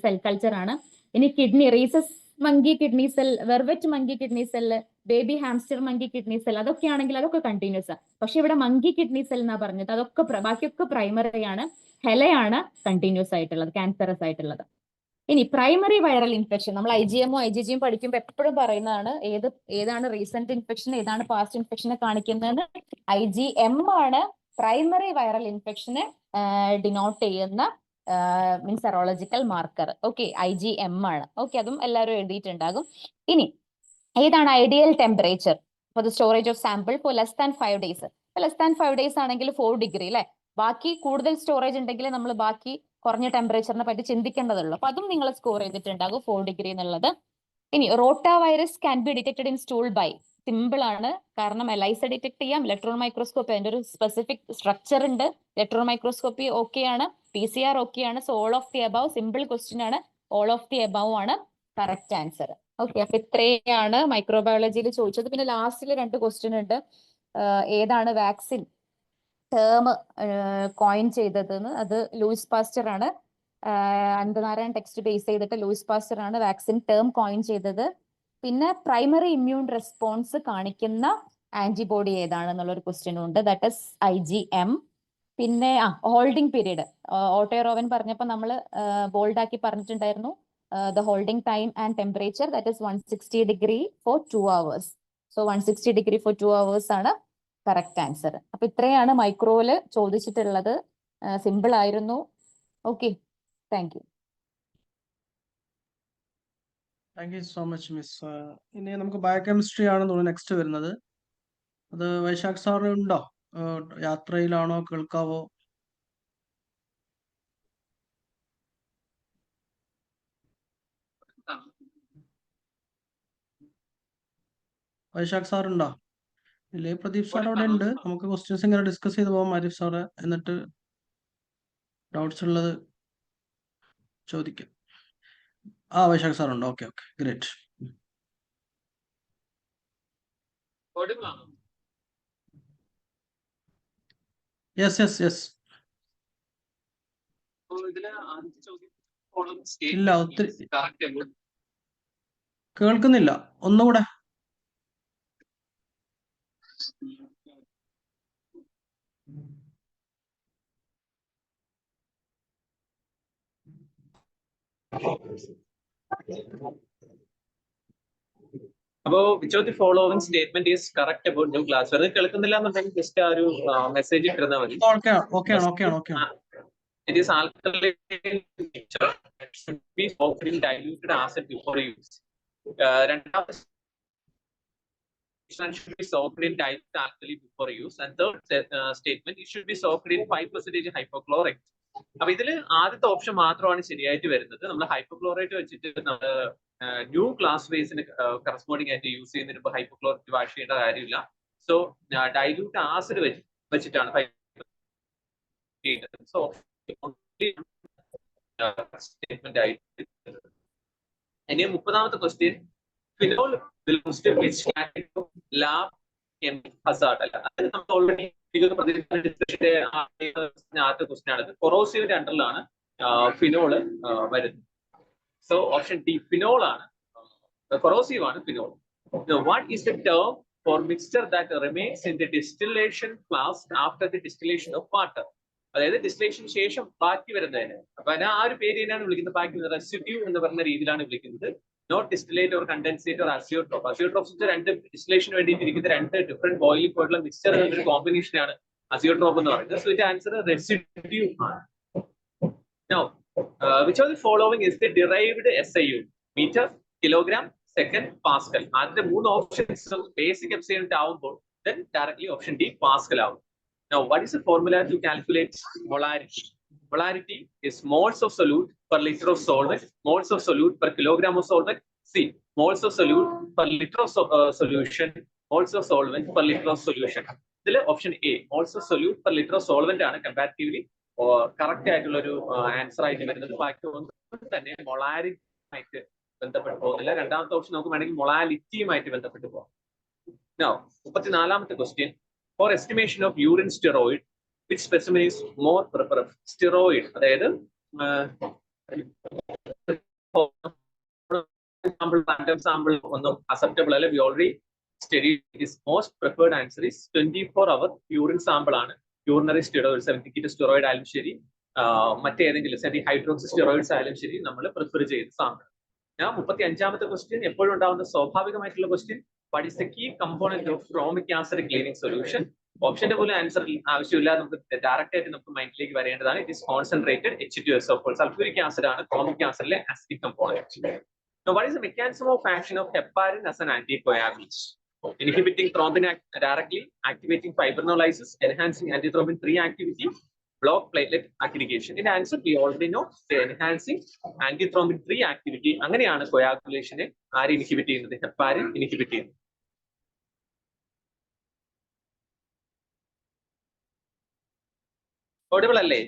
സെൽ കൾച്ചർ ആണ്. ഇനി kidney rhesus monkey kidney cell, vervet monkey kidney cell, baby hamster monkey kidney cell അതൊക്കെ ആണെങ്കിൽ അതൊക്കെ കണ്ടിന്യൂസ് ആണ്. പക്ഷെ ഇവിടെ മങ്കി കിഡ്നി സെൽ എന്നാ പറഞ്ഞത്. അതൊക്കെ ബാക്കിയൊക്കെ പ്രൈമറി ആണ്. ഹെലയാണ് കണ്ടിന്യൂസ് ആയിട്ടുള്ളത്, ക്യാൻസറസ് ആയിട്ടുള്ളത്. ഇനി പ്രൈമറി വൈറൽ ഇൻഫെക്ഷൻ നമ്മൾ IgMO IgGയും പഠിക്കുമ്പോൾ എപ്പോഴും പറയുന്നതാണ്. ഏതാണ് റീസെന്റ് ഇൻഫെക്ഷൻ ഏതാണ് പാസ്റ്റ് ഇൻഫെക്ഷനെ കാണിക്കുന്നതെന്ന്. IgM ആണ് പ്രൈമറി വൈറൽ ഇൻഫെക്ഷനെ ഡിനോട്ട് ചെയ്യുന്ന means serological marker. Okay, IgM ആണ്. ഓക്കെ, അതും എല്ലാവരും എഴുതിയിട്ടുണ്ടാകും. ഇനി ഏതാണ് ideal temperature for the storage of sample for less than 5 days? Less than 5 days ആണെങ്കിൽ 4 ഡിഗ്രി അല്ലെ. ബാക്കി കൂടുതൽ സ്റ്റോറേജ് ഉണ്ടെങ്കിൽ നമ്മൾ ബാക്കി കുറഞ്ഞ ടെമ്പറേച്ചറിനെ പറ്റി ചിന്തിക്കേണ്ടതുള്ളൂ. അപ്പൊ അതും നിങ്ങൾ സ്കോർ ചെയ്തിട്ടുണ്ടാകും 4 ഡിഗ്രി എന്നുള്ളത്. ഇനി rota virus can be detected in stool by. Simple ആണ്. കാരണം ELISA ഡിറ്റക്ട് ചെയ്യാം. ഇലക്ട്രോൺ മൈക്രോസ്കോപ്പി അതിന്റെ ഒരു സ്പെസിഫിക് സ്ട്രക്ചർ ഉണ്ട്. ഇലക്ട്രോൺ മൈക്രോസ്കോപ്പി ഓക്കെ ആണ്. PCR ഓക്കെ ആണ്. So all of the above simple question ആണ്. ഓൾ ഓഫ് ദി അബവ് ആണ് കറക്റ്റ് ആൻസർ. ഓക്കെ, അപ്പൊ ഇത്രയാണ് മൈക്രോബയോളജിയിൽ ചോദിച്ചത്. പിന്നെ ലാസ്റ്റിൽ 2 ക്വസ്റ്റ്യൻ ഉണ്ട്. ഏതാണ് വാക്സിൻ ടേം കോയിൻ ചെയ്തതെന്ന്. അത് ലൂയിസ് പാസ്റ്റർ ആണ്. അനന്തനാരായൺ ടെക്സ്റ്റ് ബേസ് ചെയ്തിട്ട് ലൂയിസ് പാസ്റ്റർ ആണ് വാക്സിൻ ടേം കോയിൻ ചെയ്തത്. പിന്നെ പ്രൈമറി ഇമ്മ്യൂൺ റെസ്പോൺസ് കാണിക്കുന്ന ആന്റിബോഡി ഏതാണെന്നുള്ളൊരു ക്വസ്റ്റ്യനും ഉണ്ട്. That is IgM. പിന്നെ ഹോൾഡിംഗ് പീരീഡ് ഓട്ടോറോവൻ പറഞ്ഞപ്പോൾ നമ്മൾ ബോൾഡ് ആക്കി പറഞ്ഞിട്ടുണ്ടായിരുന്നു. The holding time and temperature that is 160 degree for 2 hours. So 160 degree for 2 hours ആണ് കറക്റ്റ് ആൻസർ. അപ്പൊ ഇത്രയാണ് മൈക്രോയില് ചോദിച്ചിട്ടുള്ളത്. സിമ്പിൾ ആയിരുന്നു. Okay, thank you. Thank you so much miss. ഇനി നമുക്ക് ബയോകെമിസ്ട്രി ആണെന്ന് തോന്നുന്നു നെക്സ്റ്റ് വരുന്നത്. അത് വൈശാഖ് സാർ ഉണ്ടോ? യാത്രയിലാണോ? കേൾക്കാവോ? വൈശാഖ് സാർ ഉണ്ടോ? ഇല്ലേ, പ്രദീപ് സാർ അവിടെ ഉണ്ട്. നമുക്ക് ക്വസ്റ്റ്യൻസ് ഇങ്ങനെ ഡിസ്കസ് ചെയ്ത് പോകാം ആരിഫ് സാറ്. എന്നിട്ട് ഡൗട്ട്സ് ഉള്ളത് ചോദിക്കാം. വൈശാഖ് സാർ ഉണ്ട്. Okay, great. യെസ്. ഇല്ല, ഒത്തിരി കേൾക്കുന്നില്ല. ഒന്നുകൂടെ. അപ്പോ which of the following statement is correct about new class? വെറുതെ കേൾക്കുന്നില്ല എന്നുണ്ടെങ്കിൽ ജസ്റ്റ് ആ ഒരു മെസ്സേജ് ഇട്ടിരുന്നാൽ മതി. It is alkaline nature and should be offered in diluted acid before use. രണ്ടാമത്തെ should be soaked in dilute alkali before use. And third statement, it should be soaked in 5% hypochlorite. അപ്പൊ ഇതിൽ ആദ്യത്തെ option മാത്രമാണ് ശരിയായിട്ട് വരുന്നത്. നമ്മൾ hypochlorite വെച്ചിട്ട് നമ്മൾ ന്യൂ ക്ലാസ് ബേസിന് കറസ്പോണ്ടിങ് ആയിട്ട് യൂസ് ചെയ്യുന്നതിന് ഹൈപ്പോക്ലോറേറ്റ് വാഷ് ചെയ്യേണ്ട കാര്യമില്ല. സോ ഡൈല്യൂട്ട് ആസിഡ് വെച്ചിട്ടാണ് സോ സ്റ്റേറ്റ്മെന്റ് ആയിട്ട്. ഇനി 30ാമത്തെ question, phenol belongs to which category of lab chemical hazard? അല്ല, അത് നമ്മൾ ഓൾറെഡി ആദ്യത്തെ ക്വസ്റ്റ്യൻ ആണ്. കൊറോസീവിന്റെ അണ്ടറിലാണ് ഫിനോള് വരുന്നത്. സോ ഓപ്ഷൻ ഡി ഫിനോൾ ആണ്, കൊറോസീവ് ആണ് phenol. What is the term for mixture that remains in the distillation flask after the distillation of water? അതായത് ഡിസ്റ്റിലേഷന് ശേഷം ബാക്കി വരുന്നതിന്. അപ്പൊ അതിനെ ആ ഒരു പേര് തന്നെയാണ് വിളിക്കുന്നത്. ബാക്കി റെസിഡ്യൂ എന്ന് പറയുന്ന രീതിയിലാണ് വിളിക്കുന്നത്. Not distillate or condensate or azeotrope. Azeotropes രണ്ട് ഡിസ്റ്റിലേഷന് വേണ്ടിയിട്ട് ഇരിക്കുന്ന 2 ഡിഫറെന്റ് ബോയിലിംഗ് പോയിട്ടുള്ള മിക്സ്ചർ എന്നൊരു കോമ്പിനേഷനാണ് അസിയോട്രോപ്പ് എന്ന് പറയുന്നത്. സോ ഇതിന്റെ ആൻസർ റെസിഡ്യൂ ആണ്. Now, which of the following is the derived SI unit? Meter, kilogram, second, Pascal. ആദ്യത്തെ 3 ഓപ്ഷൻസ് ബേസിക് എഫ്സി യൂണിറ്റ് ആവുമ്പോൾ then directly option D Pascal ആവും. Now, what is the formula to calculate molarity? Molarity is moles of solute per liter of solvent, moles of solute per kilogram of solvent. C, moles of solute per liter of solution, moles of solvent per liter of solution. ഇതിൽ option A moles of solute per liter of solvent ആണ് comparatively correct ആയിട്ടുള്ള ഒരു answer ആയിട്ട് വരുന്നത്. ബാക്കി ഒന്നും തന്നെ മൊളാരിറ്റിയുമായിട്ട് ബന്ധപ്പെട്ട് പോകുന്നില്ല. രണ്ടാമത്തെ ഓപ്ഷൻ നമുക്ക് വേണമെങ്കിൽ മൊളാലിറ്റിയുമായിട്ട് ബന്ധപ്പെട്ട് പോകാം. Now, 34th question. For estimation of urine steroid, which specimen is more preferable? Steroid, അതായത് random sample ഒന്നും acceptable അല്ല. We already studied this. Most preferred answer is 24-hour urine sample ആണ്. യൂറിനറി സ്റ്റെറോയിഡ് 70 സ്റ്റെറോയിഡ് ആയാലും ശരി, മറ്റേതെങ്കിലും hydroxy steroids ആയാലും ശരി നമ്മൾ പ്രിഫർ ചെയ്ത് സാമ്പിൾ. ഞാൻ 35ാമത്തെ ക്വസ്റ്റ്യൻ എപ്പോഴും ഉണ്ടാവുന്ന സ്വാഭാവികമായിട്ടുള്ള question, what is the key component of formic acid cleaning solution? ഓപ്ഷന്റെ പോലും ആൻസർ ആവശ്യമില്ല, നമുക്ക് ഡയറക്റ്റ് ആയിട്ട് നമുക്ക് മൈൻഡിലേക്ക് വരേണ്ടതാണ്. It is concentrated H2SO4. Sulphuric acid ആണ് ഫോർമിക് ആസിഡിലെ acidic component. What is the mechanism of action of heparin as an anticoagulant? Inhibiting thrombin directly, activating fibrinolysis, enhancing antithrombin 3 activity, block platelet aggregation. In answer, we already know enhancing antithrombin 3 activity. അങ്ങനെയാണ് coagulation ആര് inhibit ചെയ്യുന്നത്? Heparin inhibit ചെയ്യുന്നത്. Audible അല്ലേ?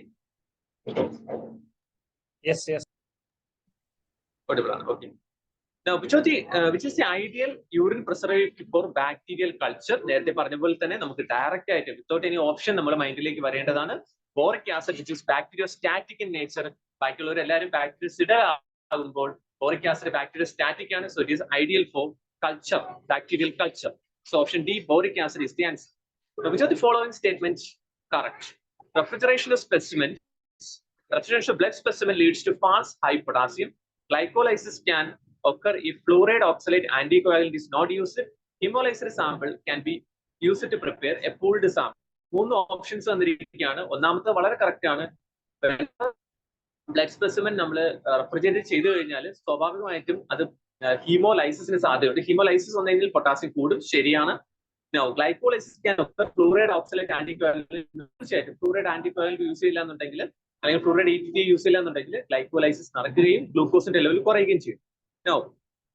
Audible ആണ്. Okay. Now, which is the ideal urine preservative for bacterial culture? നേരത്തെ പറഞ്ഞ പോലെ തന്നെ നമുക്ക് ഡയറക്റ്റ് ആയിട്ട് വിത്തൗട്ട് എനി ഓപ്ഷൻ നമ്മുടെ മൈൻഡിലേക്ക് വരേണ്ടതാണ്. Boric acid which is bacteriostatic in nature. ബാക്കിയുള്ളവർ എല്ലാവരും ബാക്ടീരിയസിഡ് ആകുമ്പോൾ ബോറിക് ആസിഡ് ബാക്ടീരിയോസ്റ്റാറ്റിക് ആണ്. So it is ideal four culture, bacterial culture. So option D boric acid is the answer. Now, which of the following statements correct? Refrigeration of specimen, refrigeration of blood specimen leads to fast high potassium. Glycolysis can occur if fluoride oxalate anticoagulant is not used. Hemolyzer sample can be used to prepare a pooled sample. 3 options വന്നിരിക്കുകയാണ്. ഒന്നാമത്തെ വളരെ correct ആണ്. Blood specimen നമ്മൾ refrigerate ചെയ്തു കഴിഞ്ഞാൽ സ്വാഭാവികമായിട്ടും അത് ഹീമോലൈസിസിന് സാധ്യതയുണ്ട്. ഹീമോലൈസിസ് വന്നതിൽ പൊട്ടാസ്യം കൂടും, ശരിയാണ്. Glycolysis can occur fluoride oxalate anticoagulant. തീർച്ചയായിട്ടും ഫ്ലൂറൈഡ് ആന്റികോയാഗുലന്റ് യൂസ് ചെയ്യില്ല എന്നുണ്ടെങ്കിൽ, അല്ലെങ്കിൽ ഫ്ലൂറൈഡ് ETT യൂസ് ചെയ്യില്ല എന്നുണ്ടെങ്കിൽ ഗ്ലൈക്കോലൈസിസ് നടക്കുകയും ഗ്ലൂക്കോസിന്റെ ലെവൽ കുറയുകയും ചെയ്യും. Now,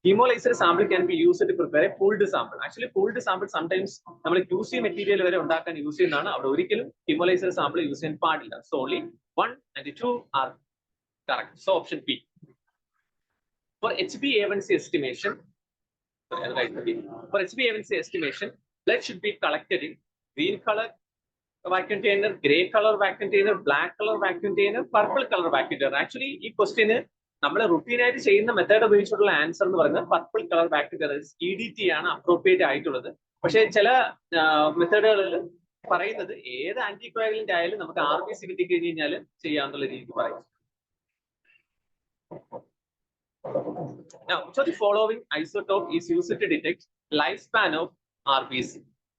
hemolyzer sample can be used to prepare a pooled sample. Actually, pooled sample sometimes നമ്മൾ QC മെറ്റീരിയൽ വരെ ഉണ്ടാക്കാൻ യൂസ് ചെയ്യുന്നതാണ്. അവിടെ ഒരിക്കലും hemolyzer sample യൂസ് ചെയ്യാൻ പാടില്ല. So only 1 and 2 are correct. So option B. For HbA1c estimation, blood should be collected in green color vacuum container, grey color vacuum container, black color vacuum container, purple color vacuum container. Actually, ഈ question നമ്മൾ റുട്ടീനായിട്ട് ചെയ്യുന്ന method ഉപയോഗിച്ചിട്ടുള്ള answer എന്ന് പറയുന്നത് purple colour bacteria EDT ആണ് appropriate ആയിട്ടുള്ളത്. പക്ഷേ ചില മെത്തേഡുകളിൽ പറയുന്നത് ഏത് ആന്റികോയാഗുലന്റ് ആയാലും നമുക്ക് RBC കിട്ടി കഴിഞ്ഞ് കഴിഞ്ഞാൽ ചെയ്യാന്നുള്ള രീതിക്ക് പറയും. Now, so the following isotope is used to detect lifespan of RBC?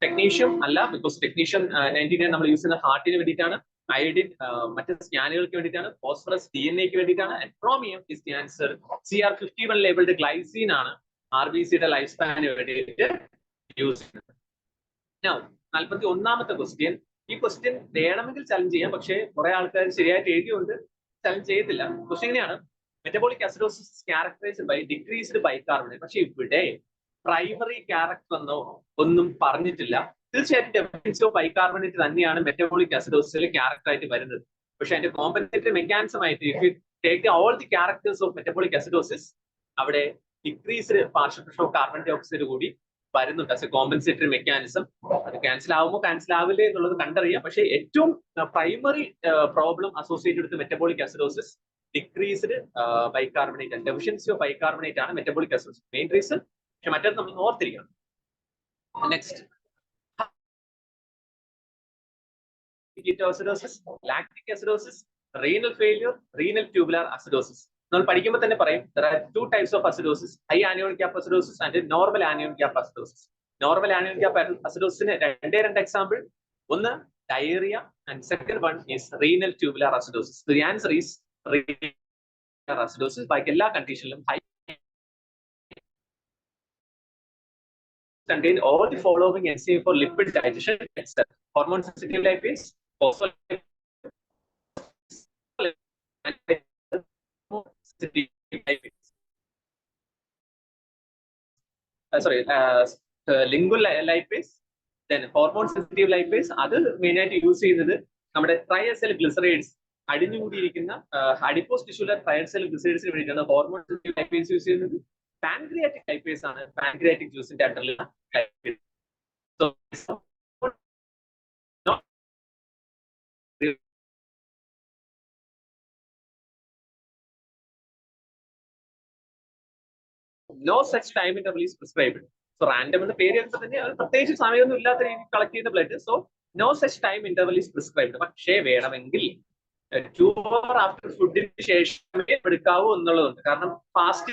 Technetium അല്ല, ബിക്കോസ് ടെക്നീഷ്യം 99 നമ്മൾ യൂസ് ചെയ്യുന്ന ഹാർട്ടിന് വേണ്ടിയിട്ടാണ്. അയഡിൻ മറ്റ് സ്കാനുകൾക്ക് വേണ്ടിയിട്ടാണ്. ഫോസ്ഫറസ് DNA-ക്ക് വേണ്ടിയിട്ടാണ്. Chromium is the answer. CR51 labelled glycine ആണ് RBCയുടെ ലൈഫ് സ്പാന് വേണ്ടിയിട്ട് യൂസ് ചെയ്യുന്നത്. 41ാമത്തെ ക്വസ്റ്റ്യൻ. ഈ ക്വസ്റ്റ്യൻ വേണമെങ്കിൽ ചലഞ്ച് ചെയ്യാം, പക്ഷേ കുറെ ആൾക്കാർ ശരിയായിട്ട് എഴുതിയുകൊണ്ട് ചലഞ്ച് ചെയ്യത്തില്ല. ക്വസ്റ്റ്യൻ എങ്ങനെയാണ്? Metabolic acidosis characterised by decreased bicarbonate. പക്ഷെ ഇവിടെ പ്രൈമറി ക്യാരക്ടർ എന്നോ ഒന്നും പറഞ്ഞിട്ടില്ല. തീർച്ചയായിട്ടും ഡെഫിനിഷൻ ഓഫ് ബൈകാർബണേറ്റ് തന്നെയാണ് മെറ്റബോളിക് അസിഡോസിസിലെ ക്യാരക്ടർ ആയിട്ട് വരുന്നത്. പക്ഷെ അതിന്റെ കോമ്പൻസേറ്ററി മെക്കാനിസം ആയിട്ട് if you take all the characters of metabolic acidosis, അവിടെ decreased partial pressure of carbon dioxide കൂടി വരുന്നുണ്ട് ആസ് എ കോമ്പൻസേറ്ററി മെക്കാനിസം. അത് ക്യാൻസൽ ആവുമോ ക്യാൻസൽ ആവില്ലേ എന്നുള്ളത് കണ്ടറിയാം. പക്ഷേ ഏറ്റവും primary problem associated with metabolic acidosis decreased bicarbonate ആണ്. ഡെഫിഷ്യൻസി ഓഫ് ബൈകാർബണേറ്റ് ആണ് മെറ്റബോളിക് അസിഡോസിസ് മെയിൻ റീസൺ. പക്ഷെ മറ്റേത് നമ്മൾ ഓർത്തിരിക്കണം. Next, ketoacidosis, lactic acidosis, renal failure, renal tubular acidosis. നമ്മൾ പഠിക്കുമ്പോൾ തന്നെ പറയും there are 2 types of acidosis, high anion gap acidosis and normal anion gap acidosis. Normal anion gap acidosisന് 2 example. ഒന്ന് diarrhea, and second one is renal tubular acidosis. The answer is renal acidosis. By എല്ലാ കണ്ടീഷനിലും high contain all the following enzyme for lipid digestion, etc. Hormone sensitive lipase, lingual lipase, then hormone sensitive lipase. അത് main ആയിട്ട് use ചെയ്യുന്നത് നമ്മുടെ triglycerides അടിഞ്ഞുകൂടിയിരിക്കുന്ന adipose tissue triacell glycerides വേണ്ടിയിട്ടാണ് hormone sensitive lipase use ചെയ്യുന്നത്. Pancreatic lipase ആണ് pancreatic juice ന്റെ അണ്ടറിലുള്ള lipase. So no such time interval is prescribed. So random എന്ന് പേര് തന്നെ പ്രത്യേകിച്ച് സമയമൊന്നും ഇല്ലാത്ത രീതിയിൽ കളക്ട് ചെയ്യുന്ന blood. So no such time interval is prescribed. പക്ഷേ വേണമെങ്കിൽ 2 hours ആഫ്റ്റർ ഫുഡിന് ശേഷമേ എടുക്കാവൂ എന്നുള്ളതുണ്ട്. കാരണം ഫാസ്റ്റ്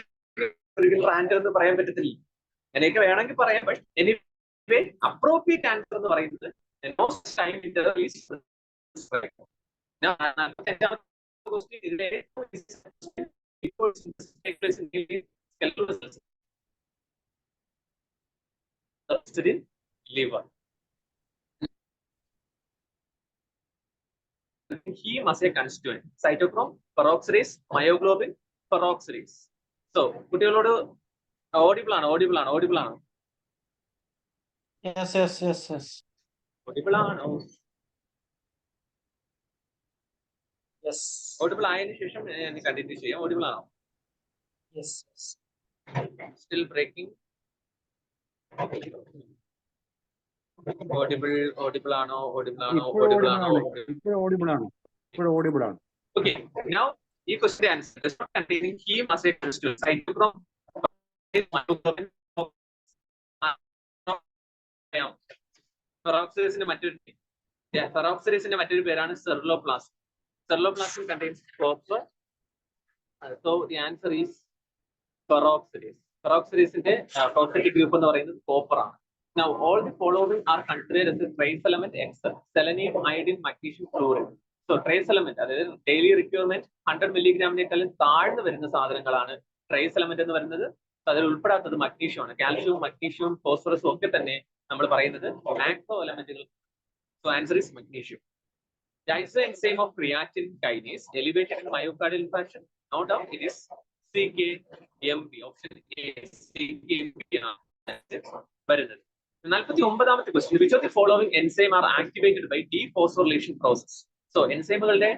റാൻഡം എന്ന് പറയാൻ പറ്റത്തില്ല. എനിക്ക് വേണമെങ്കിൽ പറയാം. ബട്ട് എനിവേ അപ്രോപ്രിയേറ്റ് ആൻസർ എന്ന് പറയുന്നത് no such time interval is prescribed. liver. Heme as a constituent. Cytochrome, peroxidase, myoglobin, peroxidase. So, കുട്ടികളോട് audible ആണോ? Yes. Audible ആണോ? Yes. Audible ആയതിനു ശേഷം കണ്ടിന്യൂ ചെയ്യാം. Audible ആണോ? Yes. Still breaking. Audible ആണോ? Okay, now ഈ question answer does not containing heme as a constituent. Cytochrome, peroxidase മറ്റൊരു പേരാണ് ceruloplasmin. Ceruloplasmin contains copper. So the answer is peroxidase. Peroxidase phosphatic group എന്ന് പറയുന്നത് copper ആണ്. Now all the following are considered as a trace element except selenium, iodine, magnesium, fluoride. So trace element, അതായത് daily requirement 100 milligram-നേക്കാളും താഴ്ന്നു വരുന്ന സാധനങ്ങളാണ് trace element എന്ന് പറയുന്നത്. അതിൽ ഉൾപ്പെടാത്തത് മഗ്നീഷ്യം ആണ്. കാൽഷ്യവും മഗ്നീഷ്യവും ഫോസ്ഫറസും ഒക്കെ തന്നെ നമ്മൾ പറയുന്നത് macro എലമെന്റുകൾ. So answer is magnesium. The isoenzyme of creatine kinase elevated in myocardial infarction. No doubt it is CKMB. Option A, CKMB വരുന്നത്. 49ാമത്തെ question. Which of the following enzyme are activated by dephosphorylation process? So enzymeകളുടെ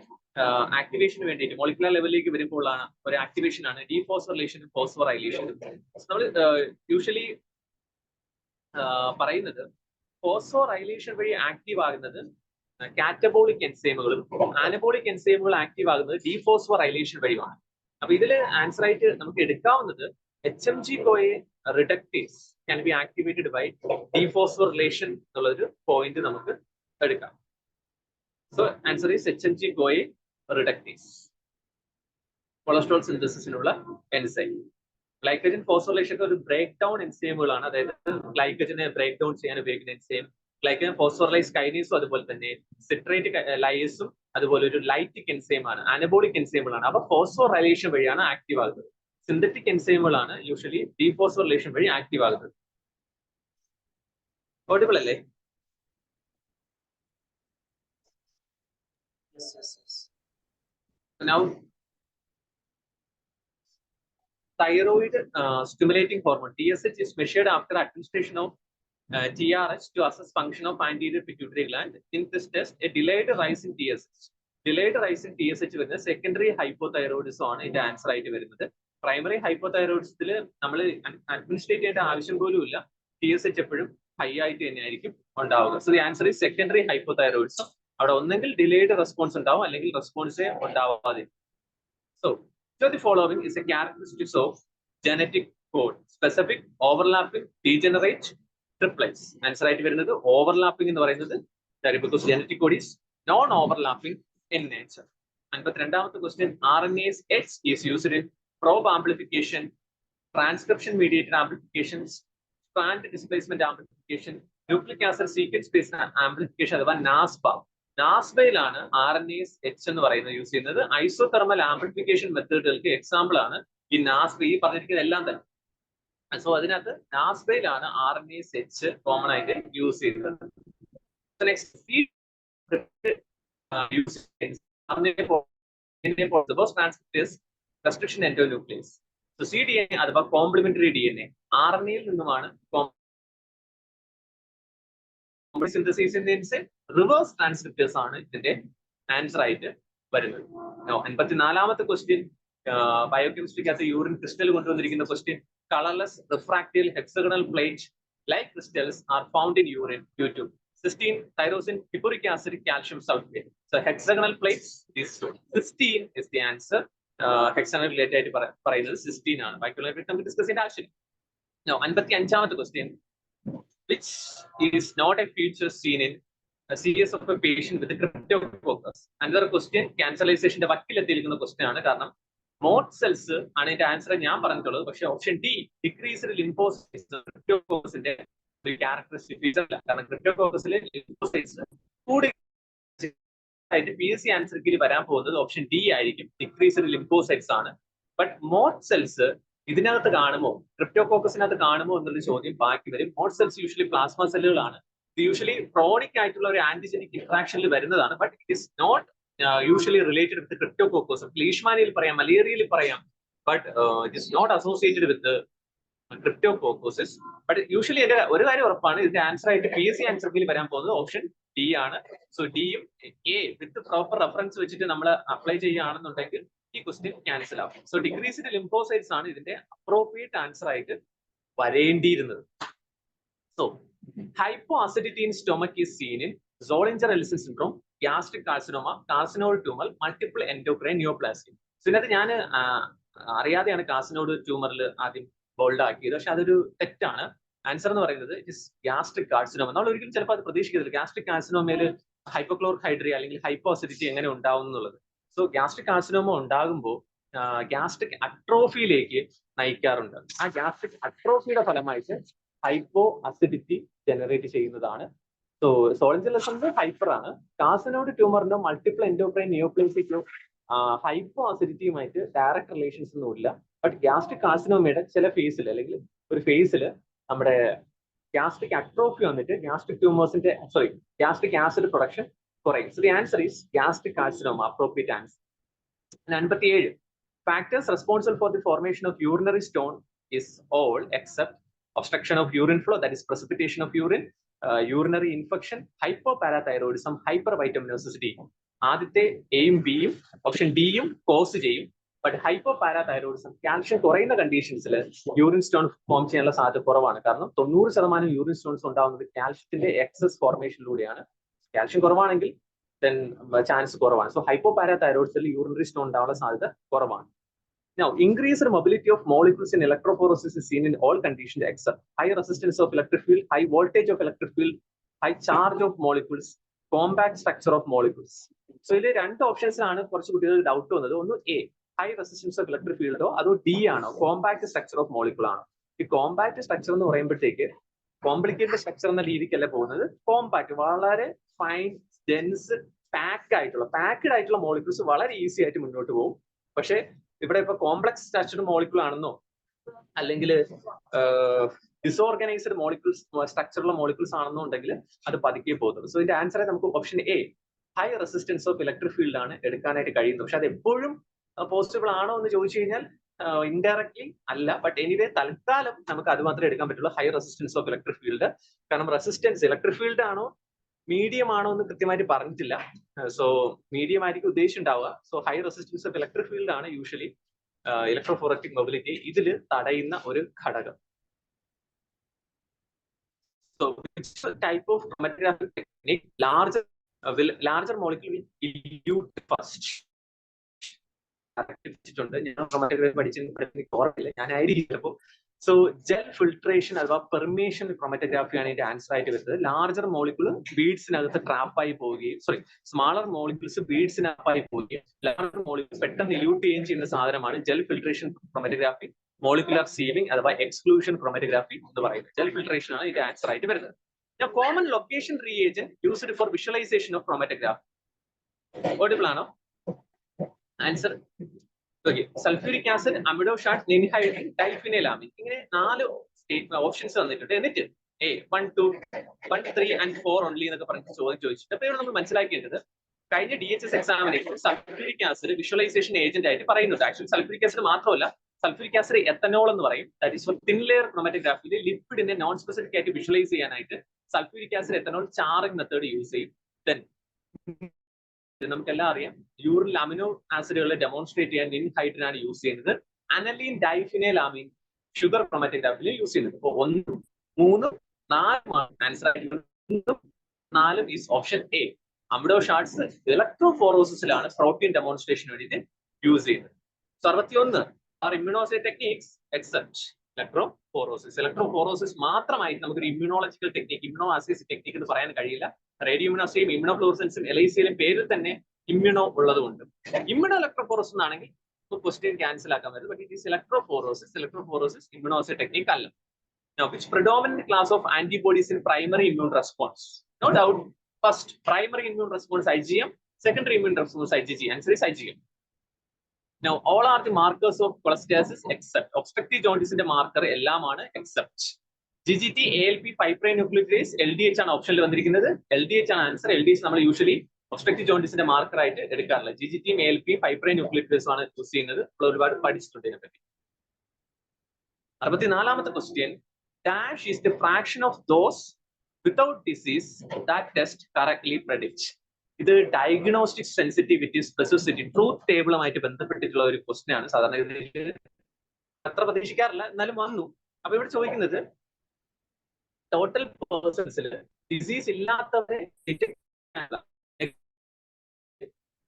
ആക്ടിവേഷന് വേണ്ടിയിട്ട് molecular ലെവലിലേക്ക് വരുമ്പോഴാണ് ഒരു activation ആണ് dephosphorylation, phosphorylation. നമ്മൾ usually പറയുന്നത് ഫോസ്ഫോറൈലേഷൻ വഴി active ആകുന്നത് കാറ്റബോളിക് എൻസൈമുകളും ആനബോളിക് എൻസൈമുകൾ ആക്റ്റീവ് ആകുന്നത് dephosphorylation വഴിയാണ്. അപ്പൊ ഇതില് ആൻസർ ആയിട്ട് നമുക്ക് എടുക്കാവുന്നത് HMG-CoA reductase can be activated by dephosphorylation എന്നുള്ളൊരു പോയിന്റ് നമുക്ക് എടുക്കാം. So answer is HMG-CoA reductase. Cholesterol സിന്തസിസിനുള്ള എൻസൈം. ഗ്ലൈക്കജൻ ഫോസ്ഫോറിലേഷൻ ഒരു ബ്രേക്ക് ഡൗൺ എൻസൈമുകളാണ്. അതായത് ഗ്ലൈക്കജനെ ബ്രേക്ക് ഡൗൺ ചെയ്യാൻ ഉപയോഗിക്കുന്ന എൻസൈം. ഗ്ലൈക്കജൻ ഫോസ്ഫോറൈലൈസ് കൈനേസും അതുപോലെ തന്നെ സിട്രേറ്റ് ലൈസും അതുപോലെ ഒരു ലൈറ്റിക് എൻസൈം ആണ്. അനബോളിക് എൻസൈമുകളാണ്. അപ്പൊ ഫോസ്ഫോറൈലേഷൻ വഴിയാണ് ആക്റ്റീവ് ആകുന്നത്. സിന്തറ്റിക് എൻസൈമുകളാണ് യൂഷ്വലി dephosphorylation വഴി ആക്റ്റീവ് ആകുന്നത്. ഓഡിബിൾ അല്ലേ? Yes. Now, thyroid stimulating hormone TSH is measured after administration of TRH to assess function of anterior pituitary gland. In this test, a delayed rise in TSH വരുന്നത് secondary hypothyroidism ആണ് ഇതിന്റെ answer ആയിട്ട് വരുന്നത്. Primary ഹൈപ്പോതൈറോയിഡിസത്തിൽ നമ്മൾ administrate ചെയ്യേണ്ട ആവശ്യം പോലും ഇല്ല. TSH എപ്പോഴും ഹൈ ആയിട്ട് തന്നെയായിരിക്കും ഉണ്ടാവുക. So the answer is secondary hypothyroidism. അവിടെ ഒന്നെങ്കിൽ ഡിലേഡ് റെസ്പോൺസ് ഉണ്ടാവും അല്ലെങ്കിൽ റെസ്പോൺസേ ഉണ്ടാവാതെ. So the following is a characteristics of genetic code: specific, overlapping, degenerate, triplex. Answer ആയിട്ട് വരുന്നത് ഓവർലാപ്പിംഗ് എന്ന് പറയുന്നത് because genetic code is non-overlapping in nature. 52ാമത്തെ question, RNase H is used in probe amplification, transcription mediated amplifications, strand displacement amplification, nucleic acid sequence based amplification അഥവാ നാസ്പ. നാസ്ബയിലാണ് RNase H എന്ന് പറയുന്നത് use ചെയ്യുന്നത്. Isothermal amplification മെത്തേഡുകൾക്ക് example ആണ് ഈ നാസ്ബ, ഈ പറഞ്ഞിരിക്കുന്ന എല്ലാം തന്നെ. സോ അതിനകത്ത് നാസ്ബയിലാണ് RNase H കോമൺ ആയിട്ട് യൂസ് ചെയ്യുന്നത്. Restriction endonuclease. സോ cDNA അഥവാ കോംപ്ലിമെന്ററി DNA RNAയിൽ നിന്നുമാണ് സിന്തസിസിന്റെ റിവേഴ്സ് ട്രാൻസ്ക്രിപ്റ്റേഴ്സ് ആണ് ഇതിന്റെ ആൻസർ ആയിട്ട് വരുന്നത്. 54ാമത്തെ ക്വസ്റ്റ്യൻ ബയോകെമിസ്ട്രിക്കകത്ത് യൂറിൻ ക്രിസ്റ്റൽ കൊണ്ടുവന്നിരിക്കുന്ന question. Colourless refractive hexagonal plate like crystals are found in urine due to cysteine, tyrosine, hippuric acid, calcium sulfate. So hexagonal plates, these two. Cysteine is the answer. Hexagonal related ആയിട്ട് പറയുന്നത് cysteine ആണ്. ബാക്കിയുള്ള നമുക്ക് discuss ചെയ്യേണ്ട ആവശ്യമില്ല. Now 55ാമത്തെ question. Which is not a feature seen in a series of a patient with a cryptococcus? Another question, cancellation വക്കിലെത്തിയിരിക്കുന്ന question ആണ്. കാരണം മോട്ട് സെൽസ് ആണ് ഇതിന്റെ ആൻസർ ഞാൻ പറഞ്ഞിട്ടുള്ളത്. പക്ഷേ ഓപ്ഷൻ ഡി ഡിക്രീസ്ഡ് ലിംഫോസൈറ്റ്സ് ക്രിപ്റ്റോകോക്കസിന്റെ ഒരു ക്യാരക്ടറിസ്റ്റിക് ഫീച്ചർ അല്ല. കാരണം ക്രിപ്റ്റോകോക്കസിലെ ലിംഫോസൈറ്റ്സ് കൂടി PSC ആൻസർ വരാൻ പോകുന്നത് ഓപ്ഷൻ ഡി ആയിരിക്കും. ഡിക്രീസ്ഡ് ലിംഫോസൈറ്റ്സ് ആണ്. ബട്ട് മോട്ട് സെൽസ് ഇതിനകത്ത് കാണുമോ, ക്രിപ്റ്റോകോക്കസിനകത്ത് കാണുമോ എന്നൊരു ചോദ്യം ബാക്കി വരും. മോട്ട് സെൽസ് യൂഷ്വലി പ്ലാസ്മ സെല്ലുകളാണ്. ഇത് യൂഷ്വലി ക്രോണിക് ആയിട്ടുള്ള ഒരു ആന്റിജനിക് ഇന്ററാക്ഷനിൽ വരുന്നതാണ്. But it is not usually related with Cryptococcus. ലീഷ്മാനിയയിൽ പറയാം, മലേറിയയിൽ പറയാം, but it is not associated with cryptococcosis. But usually എന്റെ ഒരു കാര്യം ഉറപ്പാണ്, ഇതിന്റെ ആൻസർ ആയിട്ട് PSC ആൻസർ വരാൻ പോകുന്നത് ഓപ്ഷൻ ഡി ആണ്. സോ ഡിയും എ വിത്ത് പ്രോപ്പർ റെഫറൻസ് വെച്ചിട്ട് നമ്മൾ അപ്ലൈ ചെയ്യുകയാണെന്നുണ്ടെങ്കിൽ ഈ ക്വസ്റ്റ്യൻ ക്യാൻസൽ ആവും. സോ ഡിക്രീസ്ഡ് ലിംഫോസൈറ്റ്സ് ആണ് ഇതിന്റെ അപ്രോപ്രിയേറ്റ് ആൻസർ ആയിട്ട് വരേണ്ടിയിരുന്നത്. So hypo acidity in stomach is seen in Zollinger-Ellison syndrome, gastric carcinoma, carcinoid tumor, multiple endocrine neoplasm. So ഇതിനകത്ത് ഞാൻ അറിയാതെയാണ് കാർസിനോഡ് ട്യൂമറിൽ ആദ്യം ബോൾഡ് ആക്കിയത്. പക്ഷെ അതൊരു തെറ്റാണ്. ആൻസർ എന്ന് പറയുന്നത് ഇറ്റ് ഇസ് ഗ്യാസ്ട്രിക് കാർസിനോമ. നമ്മൾ ഒരിക്കലും ചിലപ്പോൾ അത് പ്രതീക്ഷിക്കുന്നില്ല. ഗ്യാസ്ട്രിക് കാർസിനോമയിൽ ഹൈപ്പോക്ലോറിക് ഹൈഡ്രിയ അല്ലെങ്കിൽ ഹൈപ്പോ അസിഡിറ്റി എങ്ങനെ ഉണ്ടാവും എന്നുള്ളത്. സോ ഗ്യാസ്ട്രിക് കാർസിനോമ ഉണ്ടാകുമ്പോൾ ഗ്യാസ്ട്രിക് അട്രോഫിയിലേക്ക് നയിക്കാറുണ്ട്. ആ ഗ്യാസ്ട്രിക് അട്രോഫിയുടെ ഫലമായിട്ട് ഹൈപ്പോ അസിഡിറ്റി ജനറേറ്റ് ചെയ്യുന്നതാണ്. സോ Zollinger-Ellison ഹൈപ്പർ ആണ്. കാർസിനോഡ് ട്യൂമറിന്റെ മൾട്ടിപ്പിൾ എൻഡോക്രൈൻ നിയോപ്ലേസിക്കോ ഹൈപ്പോ അസിഡിറ്റിയുമായിട്ട് ഡയറക്റ്റ് റിലേഷൻസ് ഒന്നുമില്ല. ബട്ട് ഗ്യാസ്ട്രിക് കാർസിനോമയുടെ ചില ഫേസിൽ അല്ലെങ്കിൽ ഒരു ഫേസിൽ നമ്മുടെ ഗ്യാസ്ട്രിക് അട്രോഫി വന്നിട്ട് ഗ്യാസ്ട്രിക് ആസിഡ് പ്രൊഡക്ഷൻ കുറയും. So the answer is gastric carcinoma, appropriate answer. 57 factors responsible for the formation of urinary stone is all except obstruction of urine flow, that is precipitation of urine, urinary infection, hypoparathyroidism, hypervitaminosity. ആദ്യത്തെ എയും ബിയും option ഡിയും cos ചെയ്യും. But ഹൈപ്പോപാരാതൈറോയിഡിസം, calcium കുറയുന്ന കണ്ടീഷൻസിൽ urine stone form ചെയ്യാനുള്ള സാധ്യത കുറവാണ്. കാരണം 90% യൂറിൻ സ്റ്റോൺസ് ഉണ്ടാകുന്നത് കാൽഷ്യത്തിന്റെ എക്സസ് ഫോർമേഷനിലൂടെയാണ്. കാൽഷ്യം കുറവാണെങ്കിൽ ചാൻസ് കുറവാണ്. സോ ഹൈപ്പോപാരാതൈറോയിഡിസത്തിൽ യൂറിനറി സ്റ്റോൺ ഉണ്ടാവാനുള്ള സാധ്യത കുറവാണ്. Now, increased mobility of molecules in electrophoresis is seen in all conditions except high resistance of electric field, high voltage of electric field, high charge of molecules, compact structure of molecules. So, ഇതിലെ രണ്ട് ഓപ്ഷൻസിലാണ് കുറച്ച് കുട്ടികൾ doubt വന്നത്. ഒന്ന് A high resistance of electric ഫീൽഡോ, അതോ D ആണോ compact structure of molecule ആണോ. ഈ കോമ്പാക്ട് സ്ട്രക്ചർ എന്ന് പറയുമ്പോഴത്തേക്ക് കോംപ്ലിക്കേറ്റഡ് സ്ട്രക്ചർ എന്ന രീതിക്കല്ല പോകുന്നത്. കോമ്പാക്ട് വളരെ ഫൈൻ ഡെൻസ് പാക്ഡ് ആയിട്ടുള്ള മോളിക്യൂൾസ് വളരെ ഈസി ആയിട്ട് മുന്നോട്ട് പോകും. പക്ഷേ ഇവിടെ ഇപ്പൊ കോംപ്ലക്സ് സ്ട്രക്ചർഡ് മോളിക്യൂൾ ആണെന്നോ അല്ലെങ്കിൽ ഡിസോർഗനൈസ്ഡ് മോളിക്യൂൾസ് സ്ട്രക്ചറുള്ള മോളിക്യൂൾസ് ആണെന്നോ ഉണ്ടെങ്കിൽ അത് പതുക്കെ പോകുന്നത്. സോ ഇതിന്റെ ആൻസറെ നമുക്ക് option A high resistance of electric field ആണ് എടുക്കാനായിട്ട് കഴിയുന്നത്. പക്ഷെ അത് എപ്പോഴും പോസിബിൾ ആണോ എന്ന് ചോദിച്ചു കഴിഞ്ഞാൽ ഇൻഡയറക്ട്ലി അല്ല. ബട്ട് എനിവേ തൽക്കാലം നമുക്ക് അത് മാത്രമേ എടുക്കാൻ പറ്റുള്ളൂ, high resistance of electric field. കാരണം റെസിസ്റ്റൻസ് ഇലക്ട്രിക് ഫീൽഡ് ആണോ മീഡിയം ആണോ എന്ന് കൃത്യമായിട്ട് പറഞ്ഞിട്ടില്ല. സോ മീഡിയം ആയിരിക്കും ഉദ്ദേശിച്ചുണ്ടാവുക. So high resistance of electric field ആണ് യൂഷ്വലി ഇലക്ട്രോഫോററ്റിക് മൊബിലിറ്റി ഇതിൽ തടയുന്ന ഒരു ഘടകം. So type of chromatographic technique larger molecule first ഞാൻ ക്രോമാറ്റോഗ്രാഫി പഠിച്ചില്ല, ഞാൻ ആയിരിക്കും ചിലപ്പോൾ. സോ ജെൽ ഫിൽട്രേഷൻ അഥവാ പെർമേഷൻ ക്രോമാറ്റോഗ്രാഫിയാണ് ഇതിന്റെ ആൻസർ ആയിട്ട് വരുന്നത്. ലാർജർ മോളിക്യൂൾ ബീഡ്സിനകത്ത് ട്രാപ്പായി പോവുകയും സ്മാളർ മോളിക്യൂൾസ് ബീഡ്സിനകത്തായി പോവുകയും ലാർജർ മോളിക്യൂൾ പെട്ടെന്ന് ഇല്യൂട്ട് ചെയ്യുകയും ചെയ്യുന്ന സാധനമാണ് gel filtration chromatography. Molecular sewing അഥവാ എക്സ്ക്ലൂഷൻ ക്രോമാറ്റോഗ്രാഫി എന്ന് പറയുന്നത് ജെൽ ഫിൽട്രേഷൻ ആണ് ഇതിന്റെ ആൻസർ ആയിട്ട് വരുന്നത്. Now, common location reagent used for visualization of chromatograph. Audible ആണോ? Answer. Okay. Sulfuric acid, amido shards, ninhydrin, diphenylamine. ഇങ്ങനെ 4 ഓപ്ഷൻസ് തന്നിട്ടുണ്ട്. എന്നിട്ട് 1, 2, 1, 3 and 4 only എന്നൊക്കെ പറഞ്ഞ് ചോദിച്ചിട്ട് അപ്പോൾ ഇവിടെ നമ്മൾ മനസ്സിലാക്കേണ്ടത് കഴിഞ്ഞ DHS examination sulphuric acid visualisation agent ആയിട്ട് പറയുന്നുണ്ട്. ആക്ച്വലി സൾഫ്യൂരിക് ആസിഡ് മാത്രമല്ല, സൾഫ്യൂരിക് ആസിഡ് എത്തനോൾ എന്ന് പറയും. That is for thin layer ക്രോമാറ്റോഗ്രാഫിയിൽ ലിപ്പിഡിനെ നോൺ സ്പെസിഫിക് ആയിട്ട് വിഷ്വലൈസ് ചെയ്യാനായിട്ട് sulphuric acid ethanol charring method use ചെയ്യും. ദെൻ നമുക്കെല്ലാം അറിയാം യൂറിൻ അമിനോ ആസിഡുകളെ ഡെമോൺസ്ട്രേറ്റ് ചെയ്യാൻ നിൻഹൈഡ്രിൻ ആണ് യൂസ് ചെയ്യുന്നത്. അനലീൻ ഡൈഫിനൈലാമീൻ ഷുഗർ ക്രോമാറ്റോഗ്രാഫിയിൽ യൂസ് ചെയ്യുന്നത്. അപ്പോൾ 1, 3, 4 ആൻസർ ആയിട്ട് 4 is option A. Amido schwarz ഇലക്ട്രോഫോറോസിസിലാണ് പ്രോട്ടീൻ ഡെമോൺസ്ട്രേഷൻ വേണ്ടിയിട്ട് യൂസ് ചെയ്യുന്നത്. 61 are immunoassay techniques except electrophoresis. Electrophoresis മാത്രമായിട്ട് നമുക്കൊരു immunological technique, immunoassay technique എന്ന് പറയാൻ കഴിയില്ല. റേഡിയോ ഇമ്മ്യൂണോസൈയും ഇമ്മ്യൂണോഫ്ലൂറസൻസും എലൈസിയിലും പേരിൽ തന്നെ ഇമ്മ്യൂണോ ഉള്ളതുകൊണ്ട് ഇമ്മ്യൂണോ ഇലക്ട്രോഫോറോസിസ് എന്നാണെങ്കിൽ ക്വസ്റ്റ്യൻ ക്യാൻസൽ ആക്കാൻ പറ്റും. But it is electrophoresis. Electrophoresis immunoassay technique അല്ല. Now, which predominant class of antibodies in primary immune response? No doubt. First, primary immune response IgM. Secondary immune response IgG. Answer is IgM. Now, all are the markers of cholestasis except obstructive jaundice in the marker എല്ലാമാണ് except GGT, ALP, 5' nucleotide, LDH ആണ് ഓപ്ഷനിൽ വന്നിരിക്കുന്നത്. LDH ആണ് answer. LDH നമ്മൾ usually obstructive ജോണ്ടിസിന്റെ marker ആയിട്ട് എടുക്കാറില്ല. GGTയും ALPയും 5' nucleotides ആണ് use ചെയ്യുന്നത്. നമ്മൾ ഒരുപാട് പഠിച്ചിട്ടുണ്ട് ഇതിനെപ്പറ്റി. 64ാമത്തെ question, dash is the fraction of those without disease that test correctly predict. ഇത് ഡയഗ്നോസ്റ്റിക് സെൻസിറ്റിവിറ്റി, സ്പെസിഫിസിറ്റി, ട്രൂത്ത് ടേബിളുമായിട്ട് ബന്ധപ്പെട്ടിട്ടുള്ള ഒരു ക്വസ്റ്റ്യൻ ആണ്. സാധാരണ അത്ര പ്രതീക്ഷിക്കാറില്ല, എന്നാലും വന്നു. അപ്പൊ ഇവിടെ ചോദിക്കുന്നത് ടോട്ടൽ പേഴ്സൺസിൽ ഡിസീസ് ഇല്ലാത്തവരെ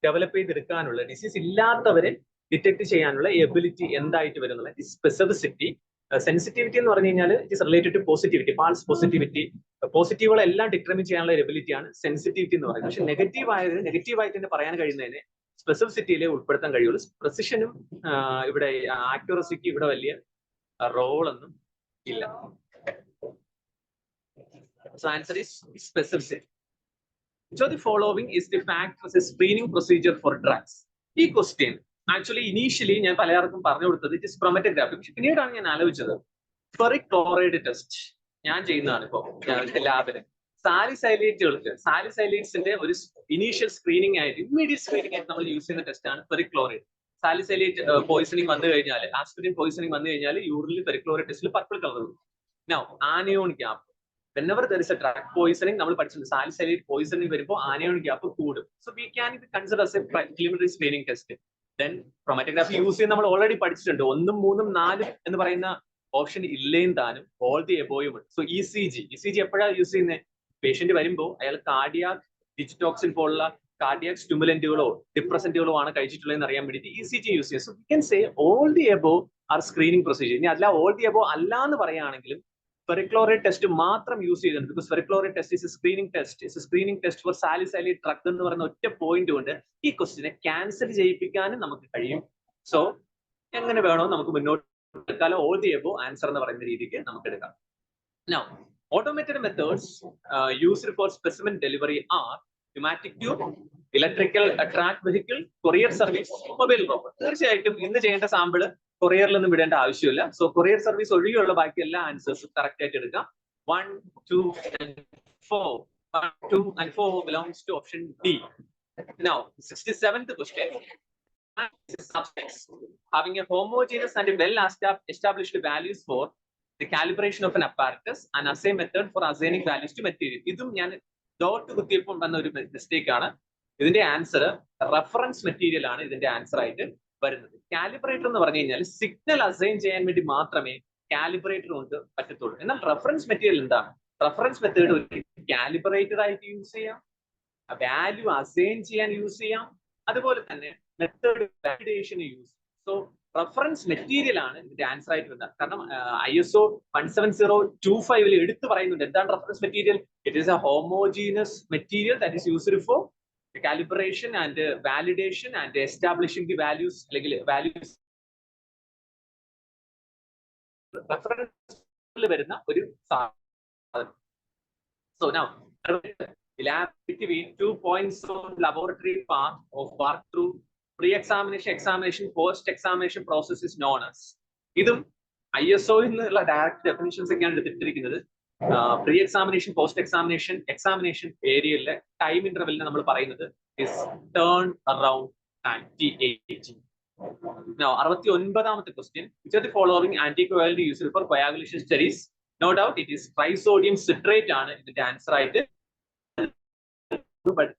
ഡെവലപ്പ് ചെയ്തെടുക്കാനുള്ള, ഡിസീസ് ഇല്ലാത്തവരെ ഡിറ്റക്ട് ചെയ്യാനുള്ള എബിലിറ്റി എന്തായിട്ട് വരുന്നത് സ്പെസിഫിസിറ്റി. സെൻസിറ്റിവിറ്റി എന്ന് പറഞ്ഞു കഴിഞ്ഞാൽ it is related to positivity, false positivity. പോസിറ്റീവുകളെല്ലാം ഡിറ്റർമിൻ ചെയ്യാനുള്ള ഒരു എബിലിറ്റിയാണ് സെൻസിറ്റിവിറ്റി എന്ന് പറയുന്നത്. പക്ഷെ നെഗറ്റീവായിട്ട് തന്നെ പറയാൻ കഴിയുന്നതിനെ സ്പെസിഫിസിറ്റിയിലെ ഉൾപ്പെടുത്താൻ കഴിയുള്ളൂ. പ്രസിഷനും ഇവിടെ ആക്യുറസിക്ക് ഇവിടെ വലിയ റോളൊന്നും ഇല്ല. So answer is specificity. Which of the following is the fact as a screening procedure for drugs? ഈ ക്വസ്റ്റ്യൻ ആക്ച്വലി ഇനീഷ്യലി ഞാൻ പലർക്കും പറഞ്ഞു കൊടുത്തത് ഇറ്റ് ഇസ് ക്രോമാറ്റോഗ്രാഫി. പക്ഷെ പിന്നീടാണ് ഞാൻ ആലോചിച്ചത് ഫെറിക് ക്ലോറൈഡ് ടെസ്റ്റ് ഞാൻ ചെയ്യുന്നതാണ് ഇപ്പോൾ ലാബില്. സാലിസൈലേറ്റ്സിന്റെ ഒരു ഇനീഷ്യൽ സ്ക്രീനിങ് ആയിട്ട്, ഇമ്മീഡിയറ്റ് സ്ക്രീനിങ് ആയിട്ട് നമ്മൾ യൂസ് ചെയ്യുന്ന ടെസ്റ്റ് ആണ് ഫെറിക് ക്ലോറൈഡ്. സാലിസൈലേറ്റ് പോയിസണിങ് വന്നു കഴിഞ്ഞാൽ, ആസ്പിരിൻ പോയിസണിങ് വന്നു കഴിഞ്ഞാൽ യൂറിനിൽ ഫെറിക് ക്ലോറൈഡ് ടെസ്റ്റിൽ പർപ്പിൾ കളർ വരും. Now anion gap, whenever there is a drug poisoning, നമ്മൾ പഠിച്ചിട്ടുണ്ട് സാലിസൈലേറ്റ് പോയിസണിങ് വരുമ്പോൾ ആനിയോൺ ഗ്യാപ്പ് കൂടും. So we can consider as A preliminary screening test. Then chromatography use ചെയ്യുന്ന നമ്മൾ ഓൾറെഡി പഠിച്ചിട്ടുണ്ട്. 1, 3, 4 എന്ന് പറയുന്ന ഓപ്ഷൻ ഇല്ലേയും താനും ഓൾ ദി എബോയും ഉണ്ട്. സോ ഇസിജി എപ്പോഴാണ് യൂസ് ചെയ്യുന്നത്? പേഷ്യന്റ് വരുമ്പോൾ അയാൾ കാർഡിയാക് ഡിജിറ്റോക്സിൻ പോലുള്ള കാർഡിയാക് സ്റ്റിമുലന്റുകളോ ഡിപ്രസന്റുകളോ ആണ് കഴിച്ചിട്ടുള്ളതെന്ന് അറിയാൻ വേണ്ടിയിട്ട് ഇസിജി യൂസ് ചെയ്യും. So we can say all the above are screening procedure. ഇനി അല്ല ഓൾ ദി എബോ അല്ല എന്ന് പറയുകയാണെങ്കിലും ഫെറിക് ക്ലോറൈഡ് ടെസ്റ്റ് മാത്രം യൂസ് ചെയ്തിട്ടുണ്ട്. Because ferric chloride test is a screening test for salicylate drug എന്ന് പറയുന്ന ഒറ്റ പോയിന്റ് കൊണ്ട് ഈ ക്വസ്റ്റിനെ ക്യാൻസൽ ചെയ്യിപ്പിക്കാനും നമുക്ക് കഴിയും. സോ എങ്ങനെ വേണോ നമുക്ക് മുന്നോട്ട് എടുക്കാലോ, ഓൾ ദി എബോ ആൻസർ എന്ന് പറയുന്ന രീതിക്ക് നമുക്ക് എടുക്കാം. Now, automated methods used for specimen delivery are pneumatic tube, electrical track vehicle, courier service, mobile robot. തീർച്ചയായിട്ടും ഇന്ന് ചെയ്യേണ്ട സാമ്പിള് കൊറിയറിലൊന്നും വിടേണ്ട ആവശ്യമില്ല. സോ കൊറിയർ സർവീസ് ഒഴികെയുള്ള ബാക്കി എല്ലാ ആൻസേഴ്സും കറക്റ്റ് ആയിട്ട് എടുക്കാം. 1, 2 and 4. 1, 2 and 4 belongs to option D. Now, 67th question. Substance having a homogeneous and well established values for the calibration of an apparatus and assay method for assigning values to material. ഇതും ഞാൻ dot കുത്തിയപ്പോൾ വന്ന ഒരു mistake ആണ്. ഇതിന്റെ answer reference material ആണ് ഇതിന്റെ answer ആയിട്ട് വരുന്നത്. കാലിബ്രേറ്റർ എന്ന് പറഞ്ഞു കഴിഞ്ഞാൽ സിഗ്നൽ അസൈൻ ചെയ്യാൻ വേണ്ടി മാത്രമേ കാലിബ്രേറ്റർ കൊണ്ട് പറ്റത്തുള്ളൂ. എന്നാൽ റെഫറൻസ് മെറ്റീരിയൽ എന്താണ്? റെഫറൻസ് മെത്തേഡ് ഒരു കാലിബ്രേറ്റർ ആയിട്ട് യൂസ് ചെയ്യാം, വാല്യൂ അസൈൻ ചെയ്യാൻ യൂസ് ചെയ്യാം, അതുപോലെ തന്നെ method validation use. So reference material ആണ് ഇതിന്റെ ആൻസർ ആയിട്ട് വരുന്നത്. കാരണം ISO 17025 എടുത്തു പറയുന്നുണ്ട് എന്താണ് reference material. It is A homogeneous material that is used four calibration and validation and establishing the values, like values reference വരുന്ന ഒരു സാധനം. So now, elapsed between 2 points of laboratory part of work through pre-examination, examination, post-examination process is known as. ഇതും ISO എന്നുള്ള direct definitions ഒക്കെയാണ് എടുത്തിരിക്കുന്നത്. Pre examination, post examination, examination ഏരിയയിലെ time ഇന്റർവെലിനെ നമ്മൾ പറയുന്നത് is turn around anti-aging. Now, 69th question. Which are the following anticoagulant used for coagulation studies? No doubt it is trisodium citrate ആണ് ഇതിന്റെ answer ആയിട്ട്.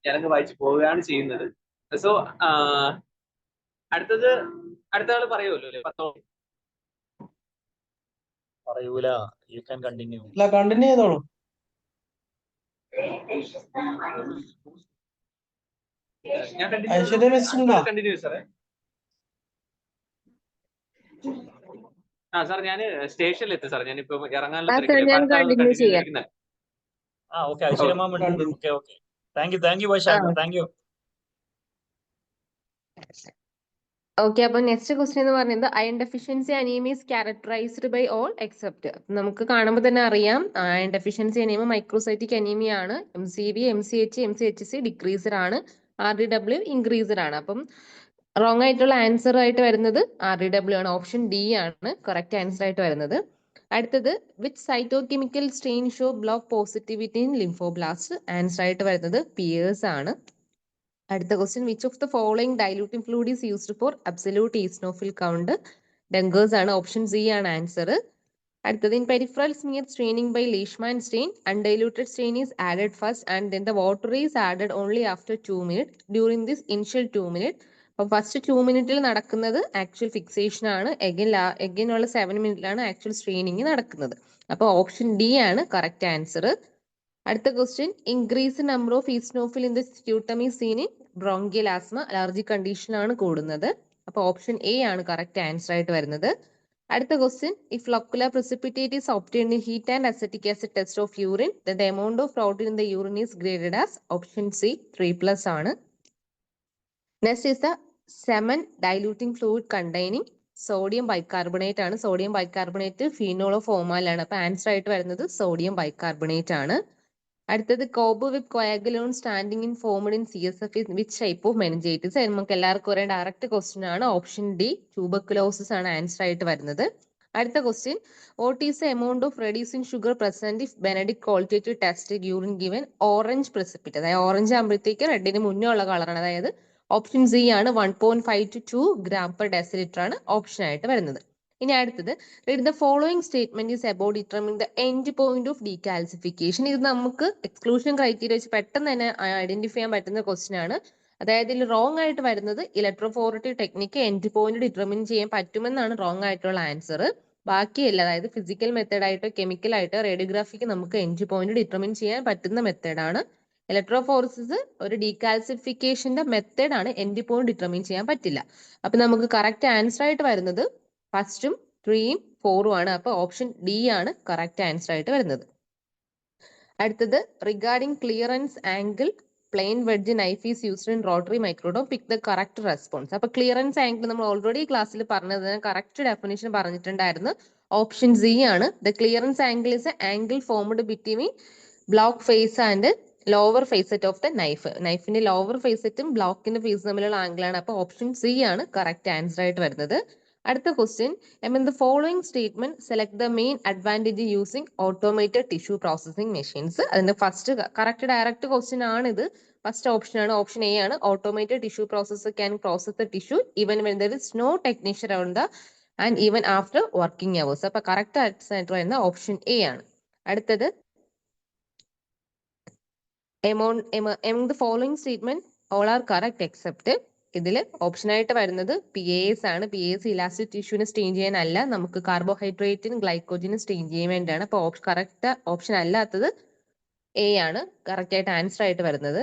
ഞാനങ്ങ് വായിച്ചു പോവുകയാണ് ചെയ്യുന്നത്. സോ അടുത്ത ആള് പറയുമല്ലോ അല്ലേ? 10 പറയൂല. You can continue. ഇല്ല, കണ്ടിന്യൂ ചെയ്തോളൂ. ഞാൻ ഐശ്വര്യ മിസ് ഉണ്ടോ? കണ്ടിന്യൂ സാറേ. സാർ ഞാൻ സ്റ്റേഷനിൽ എത്തി സാർ. ഞാനിപ്പോ ഇറങ്ങാനുള്ള തിരക്കില്ല. ഓക്കെ, ഐശ്വര്യ മാം ഉണ്ട്. Okay okay, thank you Vaishakh, thank you. Okay, അപ്പൊ നെക്സ്റ്റ് ക്വസ്റ്റ്യൻ എന്ന് പറയുന്നത് iron deficiency anaemia is characterised by all except. നമുക്ക് കാണുമ്പോൾ തന്നെ അറിയാം iron deficiency anaemia microcytic anaemia ആണ്. MCV, MCH, MCHC ഡിക്രീസ്ഡ് ആണ്. RDW ഇൻക്രീസ്ഡ് ആണ്. അപ്പം റോങ് ആയിട്ടുള്ള ആൻസർ ആയിട്ട് വരുന്നത് RDW ആണ്. ഓപ്ഷൻ ഡി ആണ് കറക്റ്റ് ആൻസർ ആയിട്ട് വരുന്നത്. അടുത്തത് which cytochemical stain show block positivity in lymphoblast? Answer ആയിട്ട് വരുന്നത് പിയേഴ്സ് ആണ്. അടുത്ത question which of the following diluting fluid is used for absolute eosinophil count? Dunger's ആണ്. ഓപ്ഷൻ സി ആണ് ആൻസർ. അടുത്തത് in peripheral smear staining by Leishman stain undiluted stain is added first and then the water is added only after 2 minutes during this initial 2 minutes. അപ്പോൾ first 2 minutes നടക്കുന്നത് actual fixation ആണ്. Again ഉള്ള 7 minutes actual staining നടക്കുന്നത്. അപ്പോൾ option D ആണ് correct answer. അടുത്ത question increase number of eosinophil in the sputum is seen in bronchial asthma. Allergy condition ആണ് കൂടുന്നത്. അപ്പോൾ ഓപ്ഷൻ എ ആണ് കറക്റ്റ് ആൻസർ ആയിട്ട് വരുന്നത്. അടുത്ത question if flocculent precipitate is obtained in heat and acetic acid test of urine, then the amount of protein in the urine is graded as? Option C 3+ ആണ്. Next is the semen diluting fluid containing sodium bicarbonate ആണ്. Sodium bicarbonate ഫീനോളോ ഫോമാൽ ആണ്. അപ്പൊ answer ആയിട്ട് വരുന്നത് sodium bicarbonate ആണ്. അടുത്തത് cobweb coagulum standing in formed in CSF which type of meningitis? നമുക്ക് എല്ലാവർക്കും ഒരു ഡയറക്റ്റ് ക്വസ്റ്റ്യൻ ആണ്. ഓപ്ഷൻ ഡി ട്യൂബർക്കുലോസിസ് ആണ് ആൻസർ ആയിട്ട് വരുന്നത്. അടുത്ത question what is the amount of reducing sugar present if Benedict qualitative test urine given orange precipitate? അതായത് orange ആകുമ്പോഴത്തേക്ക് റെഡിന് മുന്നേ ഉള്ള കളറാണ്. അതായത് ഓപ്ഷൻ സി ആണ് 1.5 to 2 g/dL ആണ് ഓപ്ഷൻ ആയിട്ട് വരുന്നത്. ഇനി അടുത്തത് read the following statement is about determining the end point of decalcification. ഇത് നമുക്ക് എക്സ്ക്ലൂഷൻ ക്രൈറ്റീരിയ വെച്ച് പെട്ടെന്ന് തന്നെ ഐഡന്റിഫൈ ചെയ്യാൻ പറ്റുന്ന ക്വസ്റ്റ്യൻ ആണ്. അതായത് ഇതിൽ റോങ് ആയിട്ട് വരുന്നത് ഇലക്ട്രോഫോറേറ്റീവ് ടെക്നിക്ക് എൻഡ് പോയിന്റ് ഡിറ്റർമിൻ ചെയ്യാൻ പറ്റുമെന്നാണ് റോങ് ആയിട്ടുള്ള ആൻസർ. ബാക്കിയല്ല, അതായത് ഫിസിക്കൽ മെത്തേഡായിട്ടോ കെമിക്കൽ ആയിട്ടോ റേഡിയോഗ്രാഫിക്ക് നമുക്ക് എൻഡ് പോയിന്റ് ഡിറ്റർമിൻ ചെയ്യാൻ പറ്റുന്ന മെത്തേഡാണ്. ഇലക്ട്രോഫോറസിസ് ഒരു ഡീകാൽസിഫിക്കേഷന്റെ മെത്തേഡാണ്, എൻഡ് പോയിന്റ് ഡിറ്റർമിൻ ചെയ്യാൻ പറ്റില്ല. അപ്പൊ നമുക്ക് കറക്റ്റ് ആൻസർ ആയിട്ട് വരുന്നത് ഫസ്റ്റും 3ഉം 4ഉം ആണ്. അപ്പൊ ഓപ്ഷൻ ഡി ആണ് കറക്റ്റ് ആൻസർ ആയിട്ട് വരുന്നത്. അടുത്തത് regarding clearance angle plane wedge knife is used in rotary microtome pick the correct response. അപ്പൊ ക്ലിയറൻസ് ആംഗിൾ നമ്മൾ ഓൾറെഡി ക്ലാസ്സിൽ പറഞ്ഞതിന് കറക്റ്റ് ഡെഫിനിഷൻ പറഞ്ഞിട്ടുണ്ടായിരുന്നു. ഓപ്ഷൻ സി ആണ്. The clearance angle is a angle formed between block face and lower facet of the knife. നൈഫിന്റെ lower ഫേസറ്റും ബ്ലോക്കിന്റെ face തമ്മിലുള്ള ആംഗിളാണ്. അപ്പൊ ഓപ്ഷൻ സി ആണ് കറക്റ്റ് ആൻസർ ആയിട്ട് വരുന്നത്. അടുത്ത question among the following statement select the main advantage using automated tissue processing machines? അതിന്റെ ഫസ്റ്റ് കറക്റ്റ് ഡയറക്റ്റ് ക്വസ്റ്റ്യൻ ആണ് ഇത്. ഫസ്റ്റ് ഓപ്ഷൻ ആണ്, ഓപ്ഷൻ എ ആണ്. Automated tissue processor can process the tissue even when there is no technician around the and even after working hours. അപ്പൊ correct answer വരുന്ന option A ആണ്. അടുത്തത് among the following statement all are correct except ഇതിൽ option ആയിട്ട് വരുന്നത് PAS ആണ്. PAS elastic ടിഷ്യൂവിന് stain ചെയ്യാനല്ല, നമുക്ക് കാർബോഹൈഡ്രേറ്റിനും ഗ്ലൈക്കോജനും stain ചെയ്യാൻ വേണ്ടിയാണ്. അപ്പൊ കറക്റ്റ് ഓപ്ഷൻ അല്ലാത്തത് എ ആണ് കറക്റ്റ് ആയിട്ട് ആൻസർ ആയിട്ട് വരുന്നത്.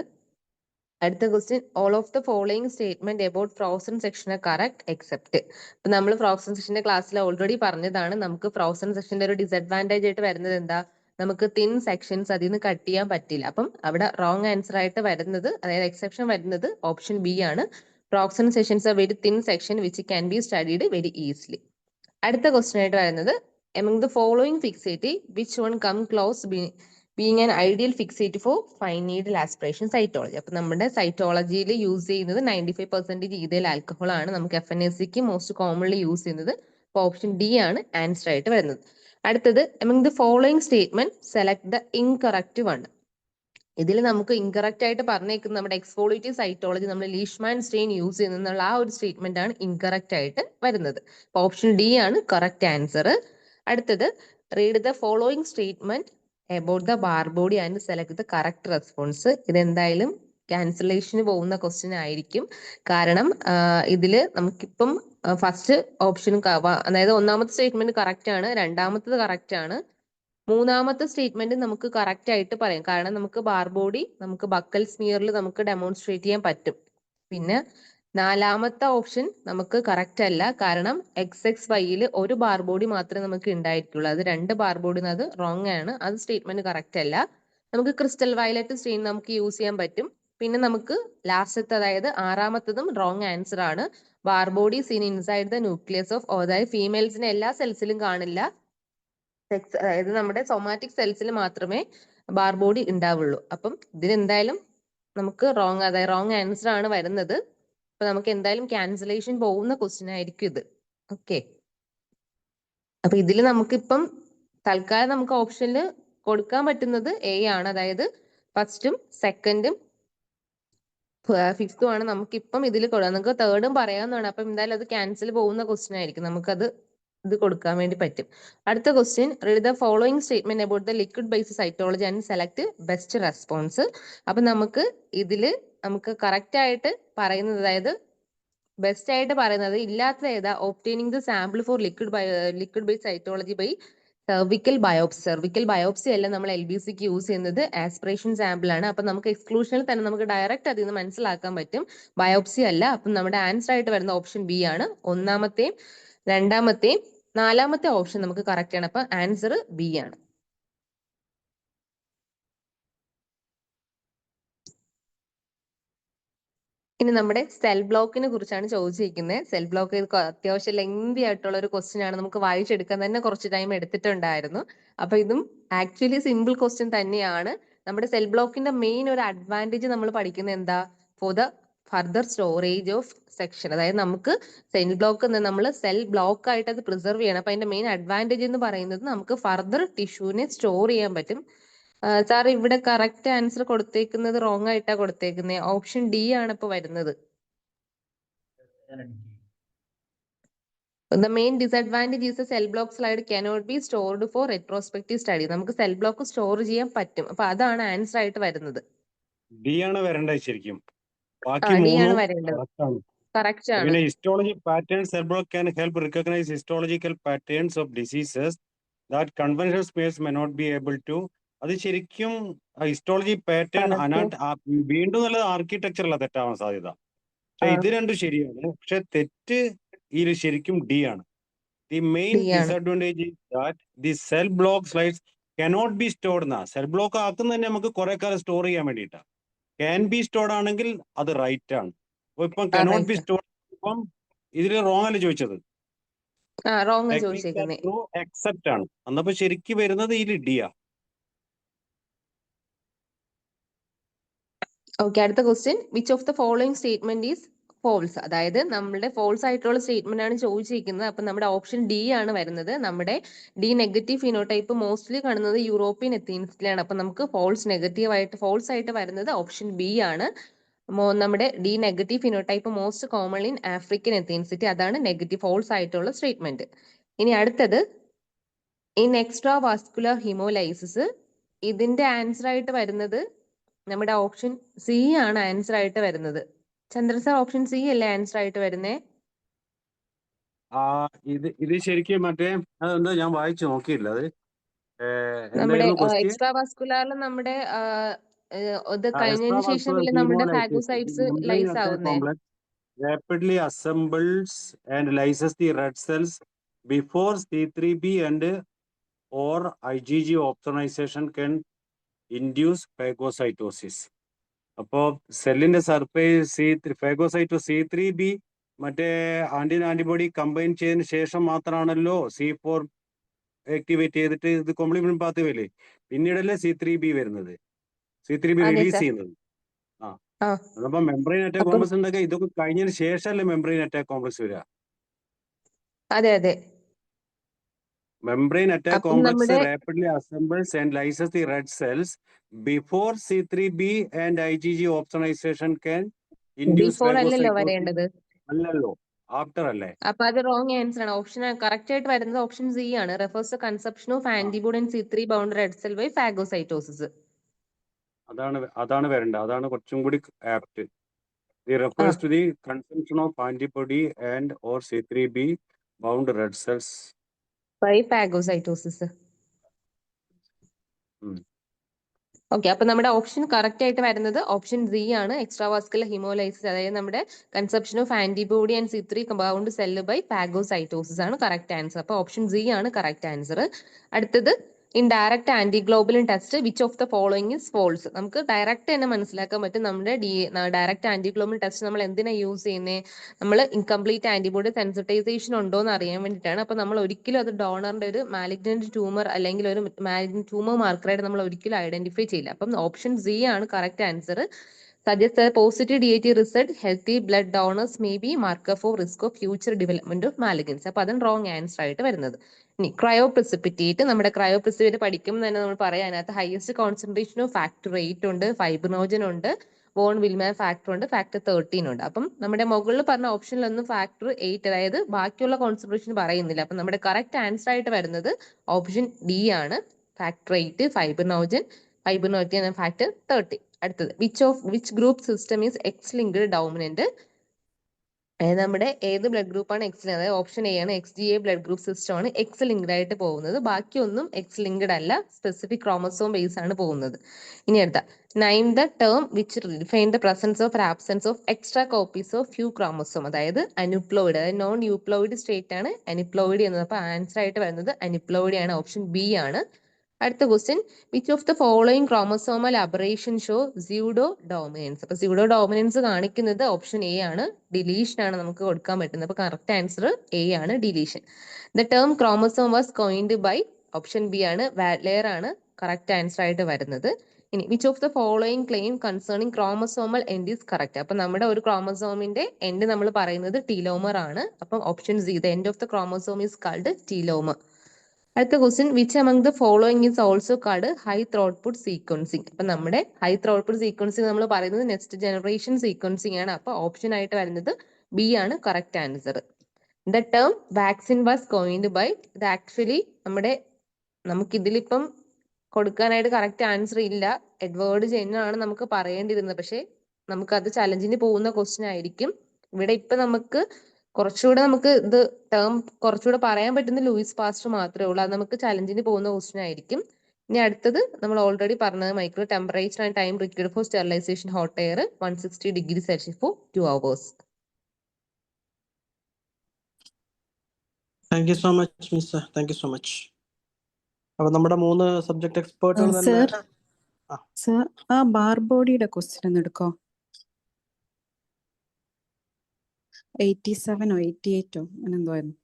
അടുത്ത question all of the following statement about frozen section correct except. ഇപ്പൊ നമ്മൾ ഫ്രോസൺ സെക്ഷന്റെ ക്ലാസ്സിൽ ഓൾറെഡി പറഞ്ഞതാണ്. നമുക്ക് ഫ്രോസൺ സെക്ഷന്റെ ഒരു ഡിസഡ്വാൻറ്റേജ് ആയിട്ട് വരുന്നത് എന്താ? നമുക്ക് തിൻ സെക്ഷൻസ് അതിൽ നിന്ന് കട്ട് ചെയ്യാൻ പറ്റില്ല. അപ്പം അവിടെ റോങ് ആൻസർ ആയിട്ട് വരുന്നത്, അതായത് എക്സെപ്ഷൻ വരുന്നത് ഓപ്ഷൻ ബി ആണ്. Frozen sections are very thin section which can be studied very easily. അടുത്ത ക്വസ്റ്റ്യൻ ആയിട്ട് വരുന്നത് among the following fixative which one come close being an ideal fixative for fine needle aspiration cytology. അപ്പൊ നമ്മുടെ സൈറ്റോളജിയിൽ use ചെയ്യുന്നത് 95% ethyl alcohol ആണ്. നമുക്ക് FNACക്ക് most commonly use ചെയ്യുന്നത്. അപ്പൊ ഓപ്ഷൻ ഡി ആണ് ആൻസർ ആയിട്ട് വരുന്നത്. അടുത്തത്, among the following statement select the incorrect one. ഇതിൽ നമുക്ക് ഇൻകറക്റ്റ് ആയിട്ട് പറഞ്ഞേക്കുന്നത് നമ്മുടെ എക്സ്ഫോളിയേറ്റീവ് സൈറ്റോളജി നമ്മൾ ലീഷ്മാൻ സ്റ്റെയിൻ യൂസ് ചെയ്യുന്നുള്ള ആ ഒരു സ്റ്റേറ്റ്മെന്റ് ആണ് ഇൻകറക്റ്റ് ആയിട്ട് വരുന്നത്. അപ്പൊ ഓപ്ഷൻ ഡി ആണ് കറക്റ്റ് ആൻസർ. അടുത്തത്, read the following statement about the bar body and select the correct response. ഇതെന്തായാലും ക്യാൻസലേഷന് പോകുന്ന ക്വസ്റ്റ്യൻ ആയിരിക്കും. കാരണം ഇതില് നമുക്കിപ്പം ഫസ്റ്റ് ഓപ്ഷൻ, അതായത് ഒന്നാമത്തെ സ്റ്റേറ്റ്മെന്റ് കറക്റ്റ് ആണ്, രണ്ടാമത്തത് കറക്റ്റ് ആണ്, മൂന്നാമത്തെ സ്റ്റേറ്റ്മെന്റ് നമുക്ക് കറക്റ്റ് ആയിട്ട് പറയാം. കാരണം നമുക്ക് ബാർ ബോഡി നമുക്ക് ബക്കൽ സ്മിയറിൽ നമുക്ക് ഡെമോൺസ്ട്രേറ്റ് ചെയ്യാൻ പറ്റും. പിന്നെ നാലാമത്തെ ഓപ്ഷൻ നമുക്ക് കറക്റ്റ് അല്ല. കാരണം XXYയിൽ ഒരു ബാർ ബോഡി മാത്രമേ നമുക്ക് ഉണ്ടായിരിക്കുള്ളൂ. അത് 2 ബാർ ബോഡി, അത് റോങ് ആണ്. അത് സ്റ്റേറ്റ്മെന്റ് കറക്റ്റ് അല്ല. നമുക്ക് ക്രിസ്റ്റൽ വയലറ്റ് സ്റ്റെയിൻ നമുക്ക് യൂസ് ചെയ്യാൻ പറ്റും. പിന്നെ നമുക്ക് ലാസ്റ്റത്തെ, അതായത് ആറാമത്തതും റോങ് ആൻസർ ആണ്. Bar body scene inside the nucleus of, അതായത് ഫീമെയിൽസിന് എല്ലാ സെൽസിലും കാണില്ല, അതായത് നമ്മുടെ സൊമാറ്റിക് സെൽസിൽ മാത്രമേ ബാർ ബോഡി ഉണ്ടാവുള്ളൂ. അപ്പം ഇതിലെന്തായാലും നമുക്ക് റോങ്, അതായത് റോങ് ആൻസർ ആണ് വരുന്നത്. അപ്പൊ നമുക്ക് എന്തായാലും ക്യാൻസലേഷൻ പോകുന്ന ക്വസ്റ്റ്യൻ ആയിരിക്കും ഇത്. ഓക്കെ, അപ്പൊ ഇതിൽ നമുക്കിപ്പം തൽക്കാലം നമുക്ക് ഓപ്ഷനിൽ കൊടുക്കാൻ പറ്റുന്നത് എ ആണ്. അതായത് ഫസ്റ്റും സെക്കൻഡും ഫിഫ്ത്തും ആണ് നമുക്കിപ്പം ഇതിൽ കൊടുക്കാം. നമുക്ക് തേർഡും പറയാവുന്നതാണ്. അപ്പം എന്തായാലും അത് ക്യാൻസൽ പോകുന്ന ക്വസ്റ്റ്യൻ ആയിരിക്കും. നമുക്കത് ഇത് കൊടുക്കാൻ വേണ്ടി പറ്റും. അടുത്ത question, read the following statement about the liquid base cytology and select best response. അപ്പൊ നമുക്ക് ഇതില് നമുക്ക് കറക്റ്റ് ആയിട്ട് പറയുന്നത്, അതായത് ബെസ്റ്റ് ആയിട്ട് പറയുന്നത് ഇല്ലാത്തത് ഏതാ, obtaining the sample for liquid base cytology by cervical biopsy. Cervical biopsy അല്ല നമ്മൾ LBCക്ക് യൂസ് ചെയ്യുന്നത്, ആസ്പിറേഷൻ സാമ്പിൾ ആണ്. അപ്പൊ നമുക്ക് എക്സ്ക്ലൂഷനിൽ തന്നെ നമുക്ക് ഡയറക്റ്റ് അതിൽ നിന്ന് മനസ്സിലാക്കാൻ പറ്റും ബയോപ്സി അല്ല. അപ്പം നമ്മുടെ ആൻസർ ആയിട്ട് വരുന്ന ഓപ്ഷൻ ബി ആണ്. ഒന്നാമത്തെയും രണ്ടാമത്തെയും നാലാമത്തെ ഓപ്ഷൻ നമുക്ക് കറക്റ്റ് ആണ്. അപ്പൊ ആൻസർ ബി ആണ്. ഇനി നമ്മുടെ സെൽ ബ്ലോക്കിനെ കുറിച്ചാണ് ചോദിച്ചിരിക്കുന്നത്. സെൽ ബ്ലോക്ക് അത്യാവശ്യം ലെങ്തി ആയിട്ടുള്ള ഒരു ക്വസ്റ്റ്യൻ ആണ്. നമുക്ക് വായിച്ചെടുക്കാൻ തന്നെ കുറച്ച് ടൈം എടുത്തിട്ടുണ്ടായിരുന്നു. അപ്പൊ ഇതും ആക്ച്വലി സിമ്പിൾ ക്വസ്റ്റ്യൻ തന്നെയാണ്. നമ്മുടെ സെൽ ബ്ലോക്കിന്റെ മെയിൻ ഒരു അഡ്വാൻറ്റേജ് നമ്മൾ പഠിക്കുന്നത് എന്താ, for the further storage of section. അതായത് നമുക്ക് സെൽ ബ്ലോക്ക് നമ്മൾ സെൽ ബ്ലോക്ക് ആയിട്ട് അത് പ്രിസർവ് ചെയ്യണം. അപ്പൊ അതിന്റെ മെയിൻ അഡ്വാൻറ്റേജ് എന്ന് പറയുന്നത് നമുക്ക് ഫർദർ ടിഷ്യൂവിനെ സ്റ്റോർ ചെയ്യാൻ പറ്റും. സാർ ഇവിടെ കറക്റ്റ് ആൻസർ കൊടുത്തേക്കുന്നത് റോങ് ആയിട്ടാ കൊടുത്തേക്കുന്നത്. ഓപ്ഷൻ ഡി ആണ് ഇപ്പൊ വരുന്നത്. The main disadvantage is the cell block slide cannot be stored for retrospective study. നമുക്ക് സെൽ ബ്ലോക്ക് സ്റ്റോർ ചെയ്യാൻ പറ്റും. അപ്പൊ അതാണ് ആൻസർ ആയിട്ട് വരുന്നത്. ഡി ആണ് വരേണ്ടത് ശരിക്കും. ഡി ആണ് വരേണ്ടത്. കറക്റ്റ് ആണ്. പിന്നെ histology pattern cell block can help recognize histological patterns of diseases that conventional space may not be able to. അത് ശരിക്കും ഹിസ്റ്റോളജി പാറ്റേൺ വീണ്ടും നല്ലത് ആർക്കിടെക്ചറല്ല തെറ്റാവാൻ സാധ്യത. പക്ഷെ ഇത് രണ്ടും ശരിയാണ്. പക്ഷെ തെറ്റ് ഇതിൽ ശരിക്കും ഡി ആണ്. The main disadvantage that the cell block slides cannot be stored എന്നാ. സെൽ ബ്ലോക്ക് ആക്കുന്നത് തന്നെ നമുക്ക് കുറെ കാലം സ്റ്റോർ ചെയ്യാൻ വേണ്ടിയിട്ടാണ്. ക്യാൻ ബി സ്റ്റോർഡ് ആണെങ്കിൽ അത് റൈറ്റ് ആണ്. അപ്പൊ ഇപ്പം കനോട്ട് ബി സ്റ്റോർഡ്, ഇപ്പം ഇതിൽ റോങ് അല്ലേ ചോദിച്ചത്, എക്സെപ്റ്റ് ആണ്. അന്നപ്പോ ശരിക്കും വരുന്നത് ഇതിൽ ഡി ആ. ഓക്കെ, അടുത്ത question, which of the following statement is false. അതായത് നമ്മുടെ ഫോൾസ് ആയിട്ടുള്ള സ്റ്റേറ്റ്മെന്റ് ആണ് ചോദിച്ചിരിക്കുന്നത്. അപ്പൊ നമ്മുടെ ഓപ്ഷൻ ഡി ആണ് വരുന്നത്. നമ്മുടെ ഡി നെഗറ്റീവ് ഫിനോടൈപ്പ് മോസ്റ്റ്ലി കാണുന്നത് യൂറോപ്യൻ എത്തീൻസിലാണ്. അപ്പൊ നമുക്ക് ഫോൾസ് ആയിട്ട് വരുന്നത് ഓപ്ഷൻ ബി ആണ്. നമ്മുടെ D negative phenotype most commonly in African ethnicity. അതാണ് നെഗറ്റീവ് ഫോൾസ് ആയിട്ടുള്ള സ്റ്റേറ്റ്മെന്റ്. ഇനി അടുത്തത്, ഇൻ എക്സ്ട്രാ വാസ്കുലർ ഹിമോലൈസിസ്. ഇതിന്റെ ആൻസർ ആയിട്ട് വരുന്നത് നമ്മുടെ ഓപ്ഷൻ സി ആണ് ആൻസർ ആയിട്ട് വരുന്നത്. ചന്ദ്രൻ സാർ, ഓപ്ഷൻ സി അല്ലേ ആൻസർ ആയിട്ട് വരുന്നേ? ഇത് ശരിക്കും മറ്റേ അതെന്താ ഞാൻ വായിച്ചു നോക്കിയില്ല. അത് നമ്മുടെ എക്സ്ട്രാ വാസ്കുലാറിൽ നമ്മുടെ ഇത് കഴിഞ്ഞതിന് ശേഷമല്ലേ നമ്മുടെ ഫാഗോസൈറ്റ്സ് ലൈസ് ആവുന്നേ? rapidly assembles and lyses the red cells before C3b and or IgG opsonization can induce phagocytosis. അപ്പോൾ സെല്ലിന്റെ സർഫേസ് ഫാഗോസൈറ്റോ C3b മറ്റേ ആന്റിബോഡി കമ്പൈൻ ചെയ്തതിന് ശേഷം മാത്രമാണല്ലോ C4 ആക്ടിവേറ്റ് ചെയ്തിട്ട് ഇത് കോംപ്ലിമെന്റ് പാത്ത് അല്ലേ, പിന്നീടല്ലേ C3b വരുന്നത്, C3b അതെ റിലീസ് സർ. ചെയ്യുന്നത്. ആ ആ അതപ്പോ മെംബ്രെയിൻ അറ്റാക്ക് അപ്പം കോംപ്ലക്സ് ഉണ്ടെങ്കിൽ ഇതൊക്കെ കഴിഞ്ഞതിന് ശേഷമല്ലേ മെംബ്രെയിൻ അറ്റാക്ക് കോംപ്ലക്സ് വരിക. അതെ അതെ. Membrane attack അപ്പം complex നമ്മുടെ rapidly assembles and lyses the red cells before C3b and IgG opsonization can induce before അല്ലല്ലോ phagocytosis. വരേണ്ടത്. അല്ലല്ലോ, ആഫ്റ്റർ അല്ലേ. അപ്പൊ അത് റോങ് ആൻസർ ആണ്. ഓപ്ഷൻ കറക്റ്റ് ആയിട്ട് വരുന്നത് ഓപ്ഷൻ സി ആണ്. Refers to consumption of antibody and C3 bound red cell by phagocytosis. അതാണ് വരേണ്ടത്, അതാണ് കുറച്ചും കൂടി apt. It refers to the consumption of antibody and or C3b bound red cells by phagocytosis. ഉം. Okay, അപ്പൊ നമ്മുടെ option correct ആയിട്ട് വരുന്നത് ഓപ്ഷൻ സി ആണ്. എക്സ്ട്രാവാസ്കുലർ ഹിമോലൈസിസ്, അതായത് നമ്മുടെ consumption of antibody and C3 bound cell by phagocytosis ആണ് correct answer. അപ്പൊ ഓപ്ഷൻ സി ആണ് കറക്റ്റ് ആൻസർ. അടുത്തത് in direct antiglobulin test which of the following is false. നമുക്ക് ഡയറക്റ്റ് തന്നെ മനസ്സിലാക്കാൻ പറ്റും. നമ്മുടെ ഡയറക്റ്റ് ആന്റിഗ്ലോബുലിൻ ടെസ്റ്റ് നമ്മൾ എന്തിനാ യൂസ് ചെയ്യുന്നത്? നമ്മൾ ഇൻകംപ്ലീറ്റ് ആന്റിബോഡി സെൻസിറ്റൈസേഷൻ ഉണ്ടോ എന്ന് അറിയാൻ വേണ്ടിയിട്ടാണ്. അപ്പൊ നമ്മൾ ഒരിക്കലും അത് ഡോണറിന്റെ ഒരു മാലിഗ്നന്റ് ട്യൂമർ അല്ലെങ്കിൽ ഒരു മാലിഗ്നന്റ് ട്യൂമർ മാർക്കറായിട്ട് നമ്മൾ ഒരിക്കലും ഐഡന്റിഫൈ ചെയ്യില്ല. അപ്പം ഓപ്ഷൻ സി ആണ് correct answer. Suggest positive DAT result healthy blood donors may be marker for risk of future development of malignancy. അപ്പൊ അതും റോങ് ആൻസർ ആയിട്ട് വരുന്നത്. ഇനി ക്രയോ പ്രിസിപ്പിറ്റേറ്റ്, നമ്മുടെ ക്രയോ പ്രിസിപ്പിറ്റേറ്റ് പഠിക്കുമ്പോൾ തന്നെ നമ്മൾ പറയാം, അതിനകത്ത് ഹയസ്റ്റ് കോൺസെൻട്രേഷൻ ഓഫ് ഫാക്ടർ 8 ഉണ്ട്, ഫൈബ്രിനോജൻ ഉണ്ട്, വോൺ വിൽമാൻ ഫാക്ടർ ഉണ്ട്, ഫാക്ടർ 13 ഉണ്ട്. അപ്പം നമ്മുടെ മുകളിൽ പറഞ്ഞ ഓപ്ഷനിലൊന്നും ഫാക്ടർ 8, അതായത് ബാക്കിയുള്ള കോൺസെൻട്രേഷൻ പറയുന്നില്ല. അപ്പം നമ്മുടെ കറക്റ്റ് ആൻസർ ആയിട്ട് വരുന്നത് ഓപ്ഷൻ ഡി ആണ്. Factor 8, fibrinogen factor 13. അടുത്തത് which group system is X linked dominant. അതായത് നമ്മുടെ ഏത് ബ്ലഡ് ഗ്രൂപ്പാണ് എക്സ്, അതായത് ഓപ്ഷൻ എ ആണ് XGA ബ്ലഡ് ഗ്രൂപ്പ് സിസ്റ്റം ആണ് എക്സ് ലിങ്ക്ഡ് ആയിട്ട് പോകുന്നത്. ബാക്കിയൊന്നും എക്സ് ലിങ്ക്ഡ് അല്ല, സ്പെസിഫിക് ക്രോമസോം ബേസ് ആണ് പോകുന്നത്. ഇനി അടുത്ത name the term which define the presence of absence of extra copies of few chromosome. അതായത് അനുപ്ലോയിഡ്, അതായത് നോൺ യൂപ്ലോയിഡ് സ്റ്റേറ്റ് ആണ് അനുപ്ലോയിഡ് എന്നത്. അപ്പൊ ആൻസർ ആയിട്ട് വരുന്നത് അനുപ്ലോയിഡ് ആണ്, ഓപ്ഷൻ ബി ആണ്. അടുത്ത question which of the following chromosomal aberration show pseudo dominance. അപ്പൊ സ്യൂഡോ ഡോമിനൻസ് കാണിക്കുന്നത് ഓപ്ഷൻ എ ആണ്, ഡിലീഷൻ ആണ് നമുക്ക് കൊടുക്കാൻ പറ്റുന്നത്. അപ്പൊ കറക്റ്റ് ആൻസർ എ ആണ്, deletion. The term chromosome was coined by, option B ആണ്, വാഡ്ലെയർ ആണ് കറക്റ്റ് ആൻസർ ആയിട്ട് വരുന്നത്. ഇനി which of the following claim concerning chromosomal end is correct. അപ്പൊ നമ്മുടെ ഒരു ക്രോമസോമിന്റെ എൻഡ് നമ്മൾ പറയുന്നത് ടീലോമർ ആണ്. അപ്പം option C, the end of the chromosome is called telomere. അടുത്ത question which among the following is also called high throughput sequencing. അപ്പൊ നമ്മുടെ ഹൈ ത്രോട്ട്പുട്ട് സീക്വൻസിങ് നമ്മൾ പറയുന്നത് നെക്സ്റ്റ് ജനറേഷൻ സീക്വൻസിങ് ആണ്. അപ്പൊ ഓപ്ഷൻ ആയിട്ട് വരുന്നത് ബി ആണ് correct answer. The term vaccine was coined by, ഇത് ആക്ച്വലി നമുക്കിതിലിപ്പം കൊടുക്കാനായിട്ട് കറക്റ്റ് ആൻസർ ഇല്ല. എഡ്വേർഡ് ജെന്നർ ആണ് നമുക്ക് പറയേണ്ടിയിരുന്നത്. പക്ഷെ നമുക്കത് ചലഞ്ചിന് പോകുന്ന ക്വസ്റ്റ്യൻ ആയിരിക്കും. ഇവിടെ ഇപ്പൊ നമുക്ക് കുറച്ചുകൂടെ നമുക്ക് ഇത് ടേം കുറച്ചുകൂടെ പറയാൻ പറ്റുന്ന ലൂയിസ് പാസ്റ്റർ മാത്രമേ ഉള്ളൂ. അത് നമുക്ക് ചലഞ്ചിന് പോകുന്ന ക്വസ്റ്റ്യൻ ആയിരിക്കും. ഇനി അടുത്തത് നമ്മൾ ഓൾറെഡി പറഞ്ഞത് micro temperature and time required for sterilization hot air 160°C for 2 hours. Thank you so much miss, thank you so much. അപ്പൊ നമ്മുടെ 3 സബ്ജക്ട് എക്സ്പേർട്ടുകൾ തന്നെ. സർ ആ ബാർബോഡിയുടെ ക്വസ്റ്റ്യൻ ഒന്ന് എടുക്കോ? 87 88 അങ്ങനെ എന്തോ ആയിരുന്നു.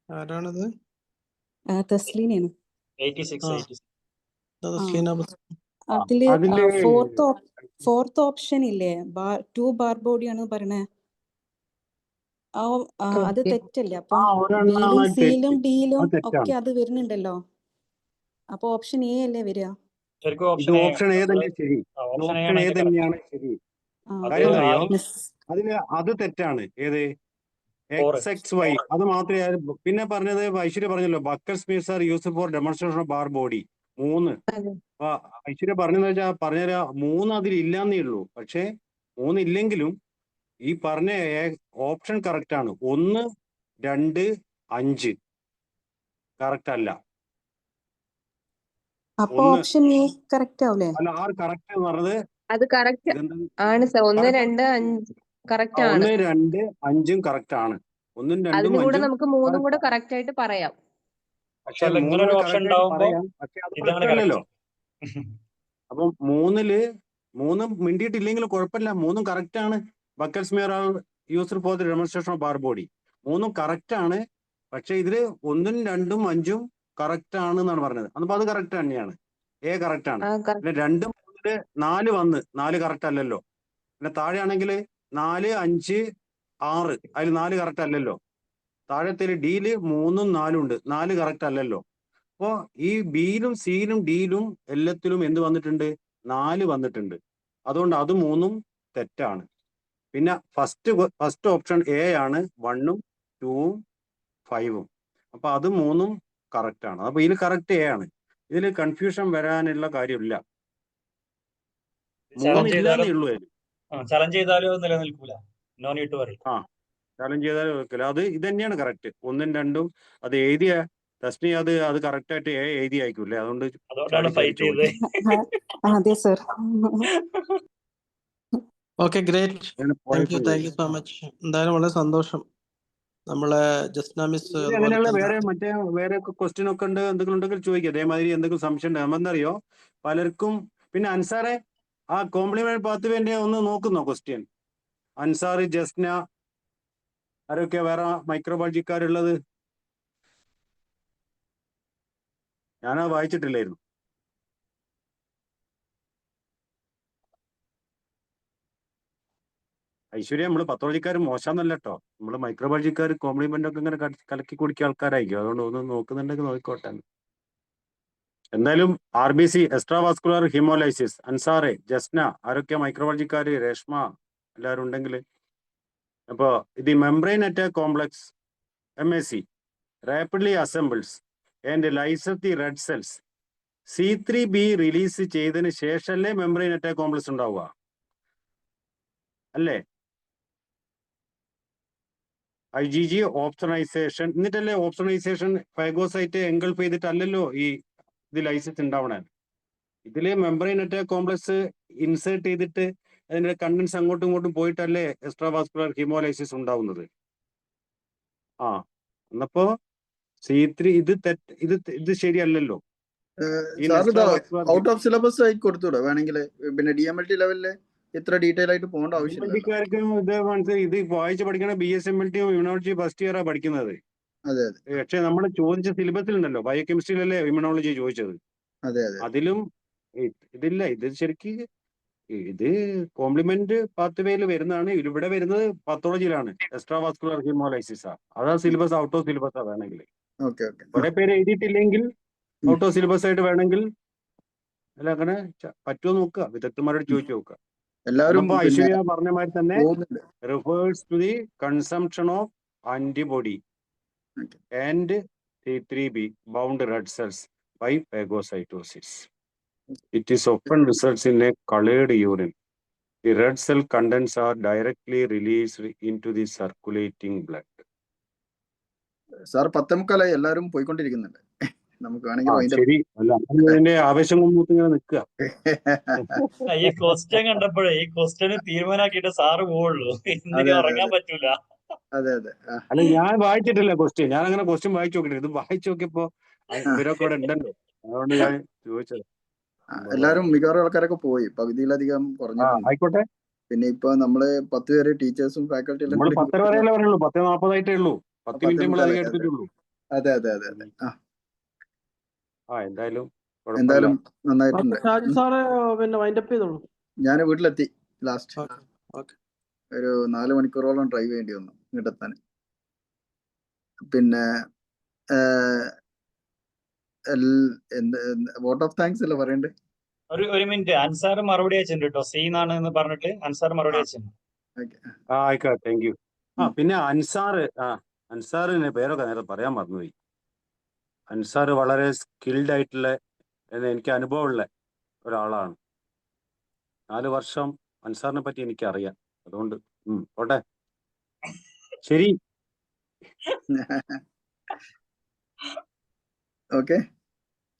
ആരാണത്? തസ്ലീനയാണ്. 86. അതില് ഫോർത്ത് ഓപ്ഷൻ ഇല്ലേ, 2 ബാർബോഡി ആണ് പറയണേ. അത് തെറ്റല്ലേ? അപ്പം ബിയിലും സിയിലും ഡിയിലും ഒക്കെ അത് വരുന്നുണ്ടല്ലോ. അപ്പൊ ഓപ്ഷൻ എ അല്ലേ വരിക? ഓപ്ഷൻ എ തന്നെ ശരി, ഓപ്ഷൻ എ തന്നെയാണ് ശരി. കാര്യം അറിയോ, അതിന് അത് തെറ്റാണ്. ഏത് XXY അത് മാത്രമേ. പിന്നെ പറഞ്ഞത് ഐശ്വര്യ പറഞ്ഞല്ലോ, buccal smears are used for demonstration of Barr body 3. അപ്പൊ ഐശ്വര്യ പറഞ്ഞെന്ന് വെച്ചാൽ പറഞ്ഞ 3 അതിലില്ലാന്നേ ഉള്ളൂ. പക്ഷെ 3 ഇല്ലെങ്കിലും ഈ പറഞ്ഞ ഓപ്ഷൻ കറക്റ്റ് ആണ്. 1, 2, 5 കറക്റ്റ് അല്ല. അപ്പൊ ഓപ്ഷൻ എ കറക്റ്റ് ആവൂലേ? അല്ല, ആ കറക്റ്റ് എന്ന് പറഞ്ഞത് അത് കറക്റ്റ് ആണ് സർ. 1, 2, 5 കറക്റ്റ് ആണ്. 1, 2, 5 കറക്റ്റ് ആണ്. 1, 2, അതിന് കൂടെ 5 നമുക്ക് 3 കൂടെ കറക്റ്റ് ആയിട്ട് പറയാം. പക്ഷെ 3 കൂടെ കറക്റ്റ് ആയിട്ട് പറയാം. പക്ഷെ അത് പ്രശ്നമല്ലല്ലോ. അപ്പം 3 മിണ്ടിയിട്ടില്ലെങ്കിലും കുഴപ്പമില്ല, 3 കറക്റ്റ് ആണ്. Buccal smear are used for the demonstration of bar body. മൂന്നും കറക്റ്റ് ആണ്. പക്ഷെ ഇതില് 1ഉം 2ഉം 5ഉം കറക്റ്റ് ആണ് എന്നാണ് പറഞ്ഞത്. അപ്പൊ അത് കറക്റ്റ് തന്നെയാണ്. എ കറക്റ്റ് ആണ്. പിന്നെ 2, 3, 4 വന്ന് 4 കറക്റ്റ് അല്ലല്ലോ. പിന്നെ താഴെ ആണെങ്കിൽ 4, 5, 6 അതിൽ 4 കറക്റ്റ് അല്ലല്ലോ. താഴത്തിൽ ഡിയില് 3ഉം 4ഉം ഉണ്ട്. 4 കറക്റ്റ് അല്ലല്ലോ. അപ്പോ ഈ ബിയിലും സിയിലും ഡിയിലും എല്ലാത്തിലും എന്ത് വന്നിട്ടുണ്ട്? 4 വന്നിട്ടുണ്ട്. അതുകൊണ്ട് അത് 3ഉം തെറ്റാണ്. പിന്നെ ഫസ്റ്റ് ഓപ്ഷൻ എ ആണ് 1ഉം 2ഉം 5ഉം. അപ്പൊ അത് 3ഉം കറക്റ്റ് ആണ്. അപ്പൊ ഇതിൽ കറക്റ്റ് എ ആണ്. ഇതിൽ കൺഫ്യൂഷൻ വരാനുള്ള കാര്യമില്ല. 3 ഇല്ലാന്നേ ഉള്ളൂ. ചലഞ്ച് ചെയ്താലോ നിലനിൽക്കൂല. No need to worry. Challenge ചെയ്താലും വെക്കില്ല. അത് ഇത് തന്നെയാണ് കറക്റ്റ്. 1ഉം 2ഉം അത് എഴുതിയ തസ്നി അത് കറക്റ്റ് ആയിട്ട് എഴുതി അയക്കൂല്ലേ. അതുകൊണ്ടാണ് ഫൈറ്റ് ചെയ്തത്. അതെ sir. Okay, great. Thank you so much. എന്തായാലും വളരെ സന്തോഷം. നമ്മളെ ജസ്ന മിസ് അങ്ങനെയുള്ള വേറെ ക്വസ്റ്റ്യൻ ഒക്കെ ഉണ്ട്. എന്തെങ്കിലും ഉണ്ടെങ്കിൽ ചോദിക്കുക. അതേമാതിരി എന്തെങ്കിലും സംശയം ഉണ്ട്. നമ്മളെന്തറിയോ പലർക്കും. പിന്നെ അൻസാറെ ആ കോംപ്ലിമെന്റ് പാത്ത് വേണ്ടി ഒന്ന് നോക്കുന്നോ ക്വസ്റ്റ്യൻ? അൻസാർ, ജസ്ന, ആരൊക്കെ വേറെ മൈക്രോബയോളജിക്കാരുള്ളത്? ഞാനത് വായിച്ചിട്ടില്ലായിരുന്നു. ഐശ്വര്യ, നമ്മള് പത്തോളജിക്കാർ മോശമെന്നല്ല കേട്ടോ. നമ്മള് മൈക്രോബയോളജിക്കാർ കോംപ്ലിമെന്റ് ഒക്കെ ഇങ്ങനെ കലക്കി കുടിക്കുക ആൾക്കാരായിരിക്കും. അതുകൊണ്ട് ഒന്ന് നോക്കുന്നുണ്ടെങ്കിൽ നോക്കിക്കോട്ടെ. എന്തായാലും RBC extra vascular haemolysis, അൻസാറെ, Jasna, ആരൊക്കെ മൈക്രോബയോളജിക്കാര്, രേഷ്മ, എല്ലാവരും ഉണ്ടെങ്കിൽ. അപ്പോ ഇത് membrane attack complex MAC rapidly assembles and laissez the red cells. C3b release ചെയ്തതിന് ശേഷമല്ലേ മെംബ്രെയിൻ അറ്റാക്ക് കോംപ്ലക്സ് ഉണ്ടാവുക അല്ലേ? IgG ഓപ്ഷണൈസേഷൻ എന്നിട്ടല്ലേ ഓപ്ഷണൈസേഷൻ ഫൈഗോസൈറ്റ് എൻഗൾഫ് ചെയ്തിട്ടല്ലല്ലോ ഇത് ലൈസിസ് ഉണ്ടാവണേ. ഇതില് മെംബ്രെയിൻ അറ്റാക്ക് കോംപ്ലക്സ് ഇൻസേർട്ട് ചെയ്തിട്ട് അതിന്റെ കണ്ടൻസ് അങ്ങോട്ടും ഇങ്ങോട്ടും പോയിട്ടല്ലേ എക്സ്ട്രാ വാസ്കുലർ ഹീമോലൈസിസ് ഉണ്ടാവുന്നത്. എന്നപ്പോ C3 ഇത് ശരിയല്ലല്ലോ. ഔട്ട് ഓഫ് സിലബസ് ആയി കൊടുത്തൂടെ വേണമെങ്കിൽ? പിന്നെ DMLT ലെവലില് ഇത്ര ഡീറ്റെയിൽ ആയിട്ട് പോകേണ്ട ആവശ്യമില്ല. ഇത് വായിച്ച് പഠിക്കണ BSMLT ഇമ്മ്യൂണോളജി ഫസ്റ്റ് ഇയറാ പഠിക്കുന്നത്. അതെ. പക്ഷെ നമ്മൾ ചോദിച്ച സിലബസിൽ ഉണ്ടല്ലോ, ബയോകെമിസ്ട്രിയിലല്ലേ ഇമ്മ്യൂണോളജി ചോദിച്ചത്. അതിലും ഇതില്ല. ഇത് ശരിക്ക് ഇത് കോംപ്ലിമെന്റ് പാത്വേയിൽ വരുന്നതാണ്. ഇവിടെ വരുന്നത് പത്തോളജിയിലാണ്. എക്സ്ട്രാ വാസ്കുലർ ഹീമോലൈസിസ് അതാ സിലബസ്, ഔട്ട് ഓഫ് സിലബസ് വേണമെങ്കിൽ. കുറെ പേര് എഴുതിയിട്ടില്ലെങ്കിൽ ഔട്ട് ഓഫ് സിലബസ് ആയിട്ട് വേണമെങ്കിൽ അല്ല അങ്ങനെ പറ്റുമോ നോക്കുക. വിദഗ്ധന്മാരോട് ചോദിച്ചു നോക്കുക. അപ്പൊ ഐശ്വര്യ പറഞ്ഞ മാതിരി തന്നെ refers to the consumption of antibody and C3b bound red cells by phagocytosis. It is often results in a colored urine. The red cell contents are directly released into the circulating blood. Sir 10:15 എല്ലാവരും പോയിക്കൊണ്ടിരിക്കുന്നുണ്ട്. നമുക്ക് വേണമെങ്കിൽ ശരി. അല്ല ആവേശം കൊണ്ട് ഇങ്ങനെ നിൽക്കുക. ഈ ക്വസ്റ്റ്യൻ കണ്ടപ്പോഴേ ഈ ക്വസ്റ്റ്യന് തീരുമാനാക്കിയിട്ട് സാറ് പോവുള്ളൂ. ഇന്ന് ഉറങ്ങാൻ പറ്റൂല. അതെ. അല്ല, ഞാൻ വായിച്ചിട്ടില്ല ക്വസ്റ്റ്യൻ. ഞാൻ അങ്ങനെ ക്വസ്റ്റ്യൻ വായിച്ചു നോക്കിയിട്ടില്ല. ഇത് വായിച്ചു നോക്കിയപ്പോ ഇവരൊക്കെ ഇവിടെ ഉണ്ടല്ലോ. അതുകൊണ്ട് ഞാൻ ചോദിച്ചത്. എല്ലാരും മിക്കവാറും ആൾക്കാരൊക്കെ പോയി. പകുതിയിലധികം കുറഞ്ഞിട്ടുണ്ട്. ആയിക്കോട്ടെ. പിന്നെ ഇപ്പൊ നമ്മള് 10 പേര് ടീച്ചേഴ്സും ഫാക്കൽറ്റി എല്ലാം 10 വരെയല്ലേ പറയുള്ളൂ. 10:40 ഉള്ളൂ. 10 മിനിറ്റ് നമ്മൾ അധികം എടുത്തിട്ടുള്ളൂ. അതെ. എന്തായാലും നന്നായിട്ടുണ്ട്. ഞാൻ വീട്ടിലെത്തി ലാസ്റ്റ്. ഒരു 4 മണിക്കൂറോളം ഡ്രൈവ് ചെയ്യേണ്ടി വന്നു ഇങ്ങോട്ടെത്താൻ. പിന്നെ വോട്ട് ഓഫ് താങ്ക്സ് അല്ലേ പറയണ്ടേ? ഒരു മിനിറ്റ്, അൻസാർ മറുപടി അയച്ചിട്ടുണ്ട് കേട്ടോ. സീനാണ് എന്ന് പറഞ്ഞിട്ട് അൻസാർ മറുപടി അയച്ചിട്ടുണ്ട്. ആയിക്കോട്ടെ, താങ്ക് യു. പിന്നെ അൻസാറിന്റെ പേരൊക്കെ നേരെ പറയാൻ മറന്നുപോയി. അൻസാർ വളരെ സ്കിൽഡ് ആയിട്ടുള്ള, എനിക്ക് അനുഭവമുള്ള ഒരാളാണ്. 4 വർഷം അൻസാറിനെ പറ്റി എനിക്കറിയാം. അതുകൊണ്ട് പോട്ടെ, ശരി. ഓക്കെ.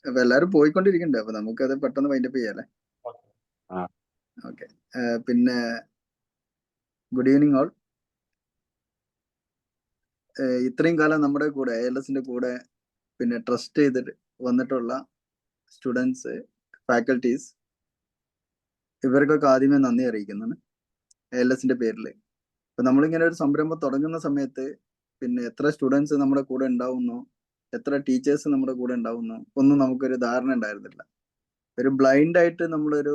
അപ്പൊ എല്ലാരും പോയിക്കൊണ്ടിരിക്കണ്ടേ. അപ്പൊ നമുക്കത് പെട്ടെന്ന് വൈൻഡപ്പ് ചെയ്യാല്ലേ? ഓക്കെ. പിന്നെ ഗുഡ് ഈവനിങ് ഓൾ. ഇത്രയും കാലം നമ്മുടെ കൂടെ ALSന്റെ കൂടെ പിന്നെ ട്രസ്റ്റ് ചെയ്തിട്ട് വന്നിട്ടുള്ള സ്റ്റുഡൻസ്, ഫാക്കൽറ്റീസ്, ഇവർക്കൊക്കെ ആദ്യമേ നന്ദി അറിയിക്കുന്നതാണ് ALSന്റെ പേരിൽ. ഇപ്പൊ നമ്മളിങ്ങനെ ഒരു സംരംഭം തുടങ്ങുന്ന സമയത്ത് പിന്നെ എത്ര സ്റ്റുഡൻസ് നമ്മുടെ കൂടെ ഉണ്ടാവുന്നോ, എത്ര ടീച്ചേഴ്സ് നമ്മുടെ കൂടെ ഉണ്ടാവുന്നോ ഒന്നും നമുക്കൊരു ധാരണ ഉണ്ടായിരുന്നില്ല. ഒരു ബ്ലൈൻഡ് ആയിട്ട് നമ്മളൊരു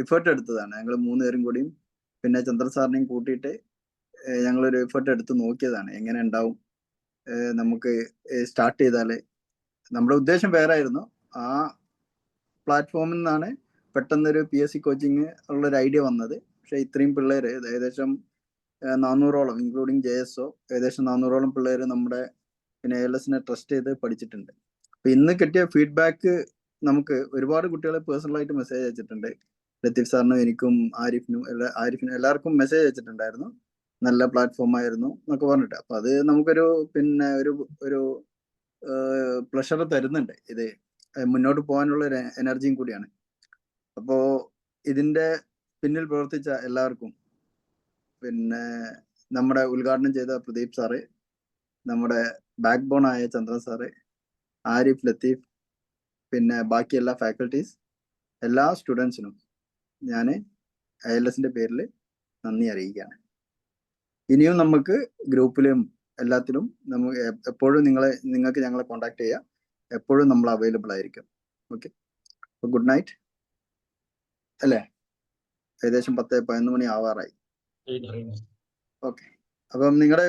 എഫേർട്ട് എടുത്തതാണ്. ഞങ്ങൾ 3 പേരും കൂടിയും പിന്നെ ചന്ദ്രൻ സാറിനെയും കൂട്ടിയിട്ട് ഞങ്ങളൊരു എഫേർട്ട് എടുത്ത് നോക്കിയതാണ് എങ്ങനെ ഉണ്ടാവും നമുക്ക് സ്റ്റാർട്ട് ചെയ്താല്. നമ്മുടെ ഉദ്ദേശം വേറെ ആയിരുന്നു. ആ പ്ലാറ്റ്ഫോമിൽ നിന്നാണ് പെട്ടെന്നൊരു PSC കോച്ചിങ് ഉള്ളൊരു ഐഡിയ വന്നത്. പക്ഷെ ഇത്രയും പിള്ളേര് ഏകദേശം 400ഓളം ഇൻക്ലൂഡിങ് JSO ഏകദേശം 400ഓളം പിള്ളേര് നമ്മുടെ പിന്നെ ALSനെ ട്രസ്റ്റ് ചെയ്ത് പഠിച്ചിട്ടുണ്ട്. അപ്പൊ ഇന്ന് കിട്ടിയ ഫീഡ്ബാക്ക് നമുക്ക് ഒരുപാട് കുട്ടികളെ പേഴ്സണലായിട്ട് മെസ്സേജ് അയച്ചിട്ടുണ്ട്. ലത്തീഫ് സാറിനും എനിക്കും ആരിഫിനും എല്ലാവർക്കും മെസ്സേജ് അയച്ചിട്ടുണ്ടായിരുന്നു. നല്ല പ്ലാറ്റ്ഫോം ആയിരുന്നു എന്നൊക്കെ പറഞ്ഞിട്ട്. അപ്പൊ അത് നമുക്കൊരു പിന്നെ ഒരു പ്ലഷർ തരുന്നുണ്ട്. ഇത് മുന്നോട്ട് പോകാനുള്ള ഒരു എനർജിയും കൂടിയാണ്. അപ്പോ ഇതിന്റെ പിന്നിൽ പ്രവർത്തിച്ച എല്ലാവർക്കും, പിന്നെ നമ്മുടെ ഉദ്ഘാടനം ചെയ്ത പ്രദീപ് സാറ്, നമ്മുടെ ബാക്ക് ബോൺ ആയ ചന്ദ്രൻ സാറ്, ആരിഫ്, ലത്തീഫ്, പിന്നെ ബാക്കി എല്ലാ ഫാക്കൽറ്റീസ്, എല്ലാ സ്റ്റുഡൻസിനും ഞാൻ ALSന്റെ പേരിൽ നന്ദി അറിയിക്കുകയാണ്. ഇനിയും നമുക്ക് ഗ്രൂപ്പിലും എല്ലാത്തിലും നമുക്ക് എപ്പോഴും നിങ്ങൾക്ക് ഞങ്ങളെ കോൺടാക്ട് ചെയ്യാം. എപ്പോഴും നമ്മൾ അവൈലബിൾ ആയിരിക്കും. ഓക്കെ, ഗുഡ് നൈറ്റ് അല്ലേ? ഏകദേശം 10-11 മണി ആവാറായി. ഓക്കെ, അപ്പം നിങ്ങളുടെ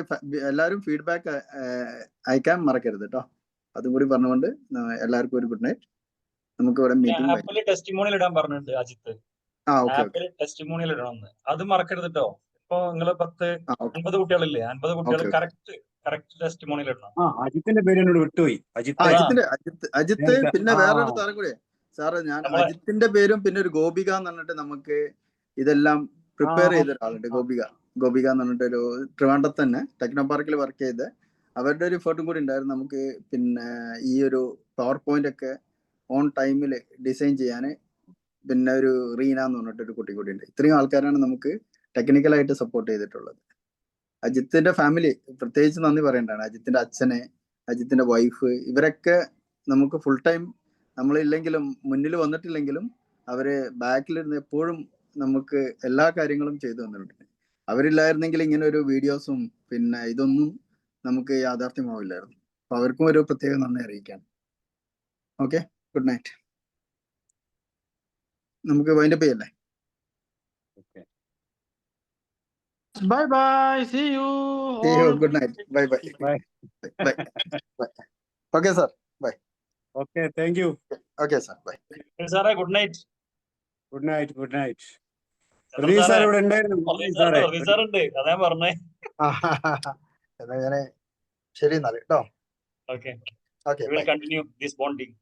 എല്ലാവരും ഫീഡ്ബാക്ക് അയക്കാൻ മറക്കരുത് കേട്ടോ. അതും കൂടി പറഞ്ഞുകൊണ്ട് എല്ലാവർക്കും ഒരു ഗുഡ് നൈറ്റ്. നമുക്ക് ഇവിടെ മീറ്റിംഗ് ആപ്പിൽ ടെസ്റ്റിമോണിയൽ ഇടാൻ പറഞ്ഞിട്ടുണ്ട് അജിത്ത്. ആപ്പിൽ ടെസ്റ്റിമോണിയൽ ഇടണമെന്ന്, അത് മറക്കരുത് കേട്ടോ. ഇപ്പൊ നിങ്ങൾ 50 കുട്ടികളില്ലേ, 50 കുട്ടികൾ കറക്റ്റ് ടെസ്റ്റിമോണിയൽ ഇടണം. അജിത്തിന്റെ പേര് എന്നോട് വിട്ടുപോയി. അജിത്ത് പിന്നെ വേറൊരു സാറും കൂടെ സാറ്, ഞാൻ അജിത്തിന്റെ പേരും പിന്നെ ഒരു ഗോപിക എന്ന് പറഞ്ഞിട്ട് നമുക്ക് ഇതെല്ലാം പ്രിപ്പയർ ചെയ്ത ഒരാളുണ്ട്. ഗോപിക എന്ന് പറഞ്ഞിട്ട് ഒരു ട്രിവാൻഡ്രത്ത് തന്നെ ടെക്നോ പാർക്കിൽ വർക്ക് ചെയ്ത് അവരുടെ ഒരു ഫോട്ടോ കൂടി ഉണ്ടായിരുന്നു. നമുക്ക് പിന്നെ ഈ ഒരു പവർ പോയിന്റ് ഒക്കെ ഓൺ ടൈമിൽ ഡിസൈൻ ചെയ്യാൻ പിന്നെ ഒരു റീന എന്ന് പറഞ്ഞിട്ടൊരു കുട്ടി കൂടി ഉണ്ട്. ഇത്രയും ആൾക്കാരാണ് നമുക്ക് ടെക്നിക്കലായിട്ട് സപ്പോർട്ട് ചെയ്തിട്ടുള്ളത്. അജിത്തിന്റെ ഫാമിലി പ്രത്യേകിച്ച് നന്ദി പറയേണ്ടതാണ്. അജിത്തിന്റെ അച്ഛന്, അജിത്തിന്റെ വൈഫ്, ഇവരൊക്കെ നമുക്ക് ഫുൾ ടൈം നമ്മളില്ലെങ്കിലും മുന്നിൽ വന്നിട്ടില്ലെങ്കിലും അവര് ബാക്കിലിരുന്ന് എപ്പോഴും നമുക്ക് എല്ലാ കാര്യങ്ങളും ചെയ്തു തന്നിട്ടുണ്ട്. അവരില്ലായിരുന്നെങ്കിൽ ഇങ്ങനെ ഒരു വീഡിയോസും പിന്നെ ഇതൊന്നും നമുക്ക് യാഥാർത്ഥ്യമാവില്ലായിരുന്നു. അപ്പൊ അവർക്കും ഒരു പ്രത്യേക നന്ദി അറിയിക്കാം. Okay, good night. നമുക്ക് വൈൻഡപ്പ് ചെയ്യല്ലേ? Bye bye, see you, good night, bye bye bye bye. Okay sir, bye. Okay, thank you. Okay sir, bye. സാറേ good night. Good night, good night. Sir ഇവിടെ ഉണ്ടായിരുന്നു. സാറുണ്ട്, അതാ പറഞ്ഞേ. എന്നാ ശരി എന്നാൽ കേട്ടോ. Okay, okay, we will continue this bonding.